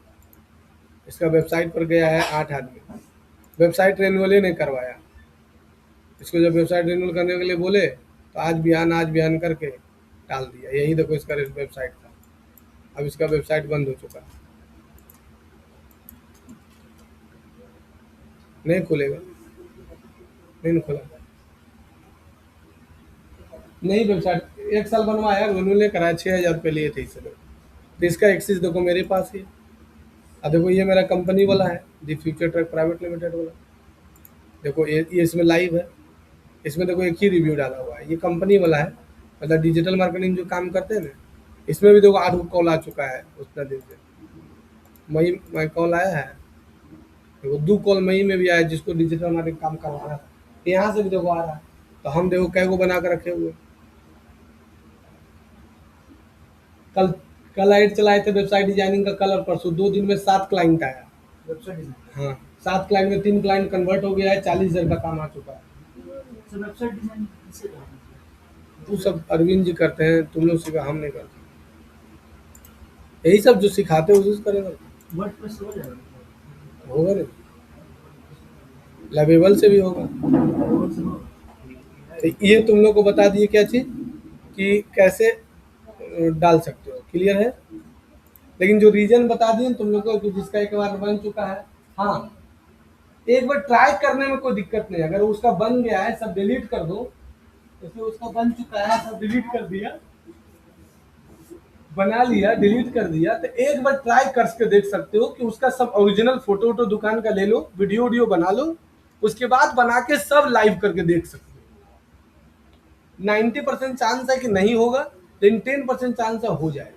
इसका वेबसाइट पर गया है 8 आदमी, वेबसाइट रिन्यूअल ही नहीं करवाया। इसको जब वेबसाइट रिन्यूअल करने के लिए बोले तो आज बयान करके डाल दिया। यही देखो इसका वेबसाइट था, अब इसका वेबसाइट बंद हो चुका है, नहीं खुलेगा, नहीं खुला, नहीं वेबसाइट 1 साल बनवाया, रिन्यूअल नहीं कराया, 6000 रुपये लिए थे इससे। तो इसका एक्सेस देखो मेरे पास ही, अब देखो ये मेरा कंपनी वाला है, the future truck private limited वाला, देखो ये इसमें लाइव है, इसमें देखो एक ही रिव्यू डाला हुआ है, ये कंपनी वाला है, मतलब डिजिटल मार्केटिंग जो काम करते हैं ना, इसमें भी देखो 8 कॉल आ चुका है उतना दिन से, मई कॉल आया है, देखो 2 कॉल मई में भी आया जिसको डिजिटल मार्केटिंग काम करवाना था, यहाँ से भी देखो आ रहा है। तो हम देखो कै को बना कर रखे हुए, कल कल ऐड चलाए थे वेबसाइट डिजाइनिंग का, कल और परसों 2 दिन में 7 क्लाइंट आया, वेबसाइट डिजाइन, हाँ 7 क्लाइंट में 3 क्लाइंट कन्वर्ट हो गया है, 40,000 का काम आ चुका है। तो वेबसाइट डिजाइन किससे करना है? वो सब अरविंद जी करते हैं, तुम लोग सिखा, हम नहीं करते, यही सब जो सिखाते हैं उसी से करेगा, वर्डप्रेस हो जाएगा, होगा नहीं, लेवेबल से भी होगा। तो ये तुम लोग को बता दिए क्या चीज़ कि कैसे डाल सकते हो, क्लियर है। लेकिन जो रीजन बता दिए तुम लोग को कि जिसका एक बार बन चुका है, हाँ एक बार ट्राई करने में कोई दिक्कत नहीं, अगर उसका बन गया है सब डिलीट कर दो, जैसे उसका बन चुका है सब डिलीट कर दिया, बना लिया डिलीट कर दिया, तो एक बार ट्राई करके देख सकते हो कि उसका सब ओरिजिनल फोटो वोटो दुकान का ले लो, वीडियो वीडियो बना लो, उसके बाद बना के सब लाइव करके देख सकते हो। 90% चांस है कि नहीं होगा, लेकिन 10% चांस है हो जाएगा।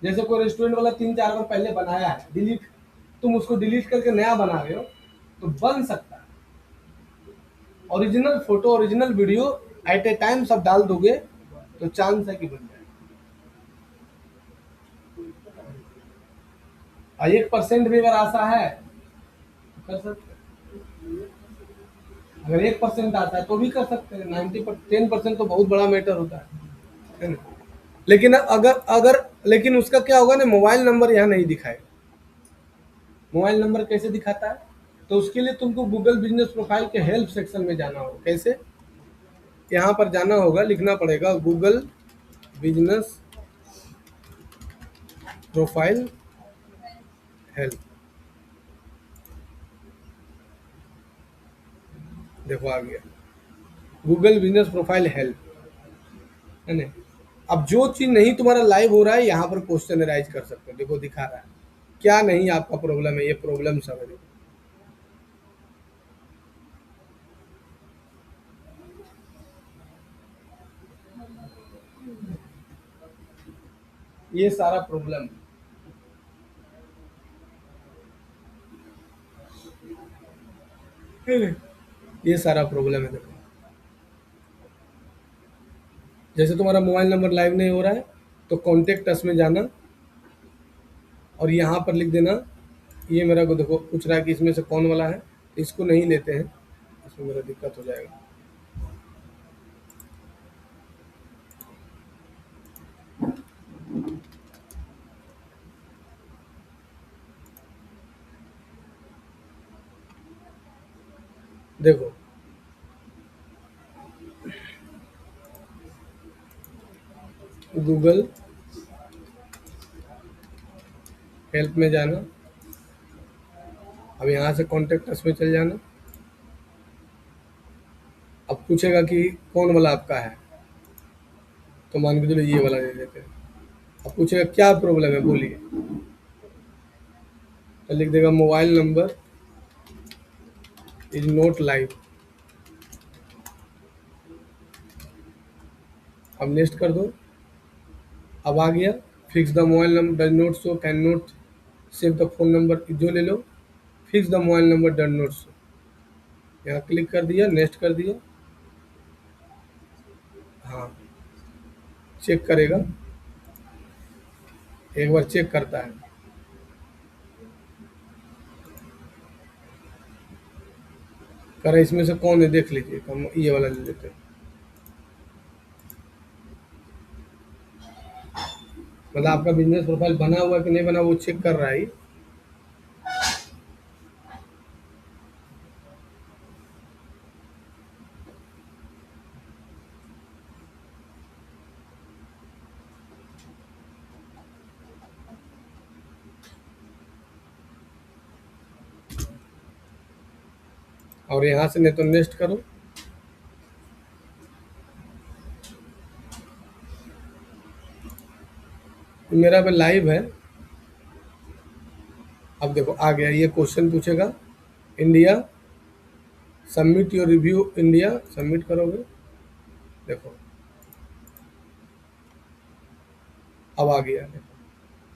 जैसे कोई रेस्टोरेंट वाला 3-4 बार पहले बनाया है, डिलीट, तुम उसको डिलीट करके नया बना रहे हो, तो बन सकता है। Original photo original video at A time सब डाल दोगे तो चांस है कि बन जाए। 1% भी अगर आशा है तो कर सकते हैं, अगर 1% आता है तो भी कर सकते हैं। 10% तो बहुत बड़ा मैटर होता है ना। लेकिन अगर अगर लेकिन उसका क्या होगा ना, मोबाइल नंबर यहाँ नहीं दिखाएगा। मोबाइल नंबर कैसे दिखाता है, तो उसके लिए तुमको गूगल बिजनेस प्रोफाइल के हेल्प सेक्शन में जाना होगा। कैसे, यहाँ पर जाना होगा, लिखना पड़ेगा गूगल बिजनेस प्रोफाइल हेल्प। देखो आ गया गूगल बिजनेस प्रोफाइल हेल्प, है ना। अब जो चीज नहीं तुम्हारा लाइव हो रहा है, यहाँ पर क्वेश्चन राइज कर सकते हो। देखो दिखा रहा है क्या नहीं आपका प्रॉब्लम है, ये प्रॉब्लम सब है। ये सारा प्रॉब्लम, ये सारा प्रॉब्लम है। देखो जैसे तुम्हारा मोबाइल नंबर लाइव नहीं हो रहा है, तो कॉन्टेक्ट अस में जाना और यहाँ पर लिख देना, ये मेरा को देखो पूछ रहा है कि इसमें से कौन वाला है, इसको नहीं लेते हैं, इसमें मेरा दिक्कत हो जाएगा। देखो गूगल हेल्प में जाना, अब यहाँ से कॉन्टेक्ट अस में चल जाना। अब पूछेगा कि कौन वाला आपका है, तो मान के चलो ये वाला दे देते हैं। अब पूछेगा क्या प्रॉब्लम है बोलिए, तो लिख देगा mobile number is not live. अब नेक्स्ट कर दो, अब आ गया fix the mobile number does not show can not save the phone number, जो ले लो, fix the mobile number does not show, यहाँ क्लिक कर दिया, नेक्स्ट कर दिया। हाँ चेक करेगा, एक बार चेक करता है, कर इसमें से कौन है देख लीजिए, हम ये वाला ले लेते हैं। मतलब आपका बिजनेस प्रोफाइल बना हुआ कि नहीं बना वो चेक कर रहा है। और यहाँ से नहीं तो नेक्स्ट करो, मेरा भी लाइव है। अब देखो आ गया, ये क्वेश्चन पूछेगा India, submit your review India, submit करोगे। देखो अब आ गया,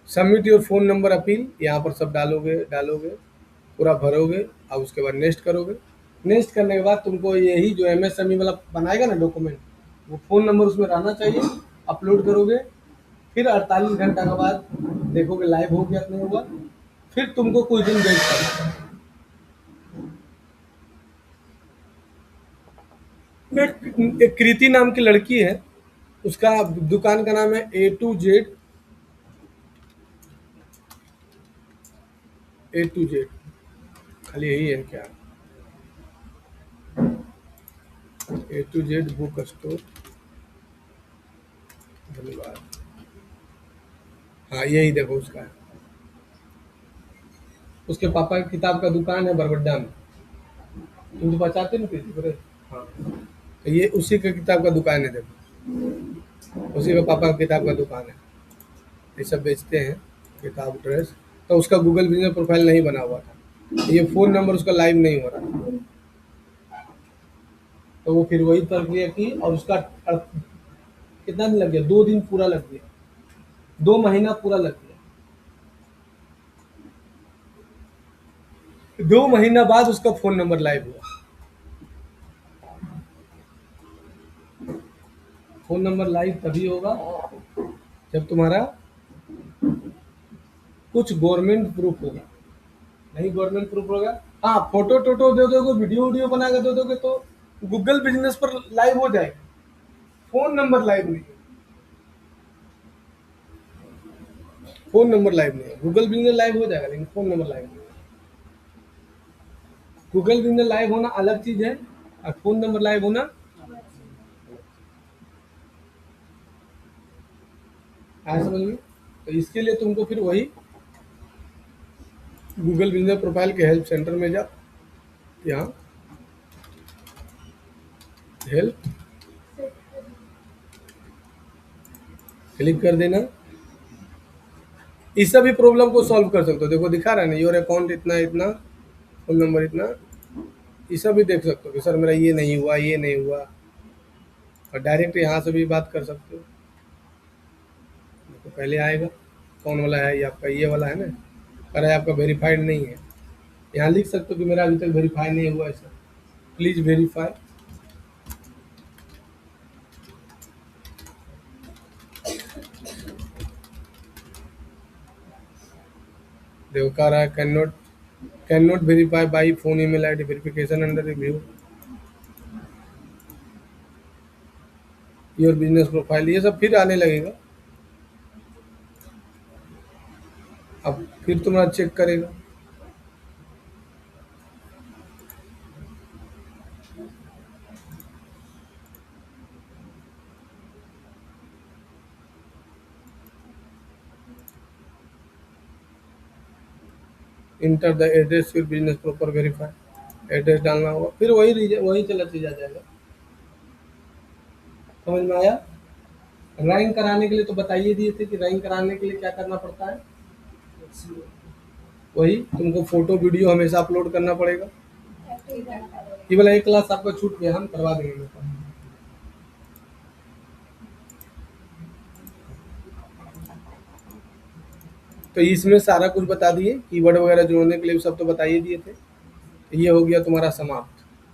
submit your phone number appeal, यहाँ पर सब डालोगे डालोगे, पूरा भरोगे, अब उसके बाद नेक्स्ट करोगे। नेक्स्ट करने के बाद तुमको यही जो एमएसएमई वाला बनाएगा ना डॉक्यूमेंट, वो फ़ोन नंबर उसमें रहना चाहिए, अपलोड करोगे। फिर 48 घंटा के बाद देखोगे लाइव हो गया कि नहीं हुआ, फिर तुमको कुछ दिन वेट करना है। एक कृति नाम की लड़की है, उसका दुकान का नाम है A to Z, A to Z, खाली यही है क्या, A to Z book store, धन्यवाद। हाँ यही देखो उसका है। उसके पापा की किताब का दुकान है बरबड्डा में, तुम तो पहचानते नहीं थे बड़े। हाँ, तो ये उसी का किताब का दुकान है, देखो उसी का पापा का किताब का दुकान है, ये सब बेचते हैं किताब ड्रेस। तो उसका गूगल बिजनेस प्रोफाइल नहीं बना हुआ था, ये फ़ोन नंबर उसका लाइव नहीं हो रहा था। तो वो फिर वही प्रक्रिया की और उसका कितना दिन लग गया, 2 दिन पूरा लग गया, 2 महीना पूरा लग गया। 2 महीना बाद उसका फ़ोन नंबर लाइव हुआ। फ़ोन नंबर लाइव तभी होगा जब तुम्हारा कुछ गवर्नमेंट प्रूफ होगा। नहीं गवर्नमेंट प्रूफ होगा, हाँ फोटो टोटो दे दोगे, वीडियो वीडियो बना के दे दोगे तो गूगल बिजनेस पर लाइव हो जाएगा, फ़ोन नंबर लाइव नहीं है। फ़ोन नंबर लाइव नहीं है, गूगल बिजनेस लाइव हो जाएगा लेकिन फ़ोन नंबर लाइव नहीं है। गूगल बिजनेस लाइव होना अलग चीज़ है और फ़ोन नंबर लाइव होना आया समझ में। तो इसके लिए तुमको फिर वही गूगल बिजनेस प्रोफाइल के हेल्प सेंटर में जाओ, यहाँ हेल्प क्लिक कर देना, इस सभी प्रॉब्लम को सॉल्व कर सकते हो। देखो दिखा रहा है ना, योर अकाउंट इतना इतना, फोन नंबर इतना, ये सब भी देख सकते हो कि सर मेरा ये नहीं हुआ, ये नहीं हुआ, और डायरेक्ट यहाँ से भी बात कर सकते हो। तो पहले आएगा कौन वाला है, ये आपका ये वाला है ना, पर आपका वेरीफाइड नहीं है, यहाँ लिख सकते हो कि मेरा अभी तक वेरीफाई नहीं हुआ है सर, प्लीज़ वेरीफाई। देखो कह रहा है can not verify by phone email ID, verification under review, your business profile, ये सब फिर आने लगेगा। अब फिर तुम्हारा चेक करेगा। Enter the address your business proper verify, address डालना होगा, फिर वही चला चीज आ जाएगा। समझ में आया। रैंक कराने के लिए तो बताइए दिए थे कि रैंक कराने के लिए क्या करना पड़ता है, वही तुमको फोटो वीडियो हमेशा अपलोड करना पड़ेगा। ये वाला एक क्लास आपका छूट गया, हम करवा देंगे। तो इसमें सारा कुछ बता दिए, कीवर्ड वगैरह जोड़ने के लिए सब तो बताइए दिए थे। ये हो गया तुम्हारा समाप्त।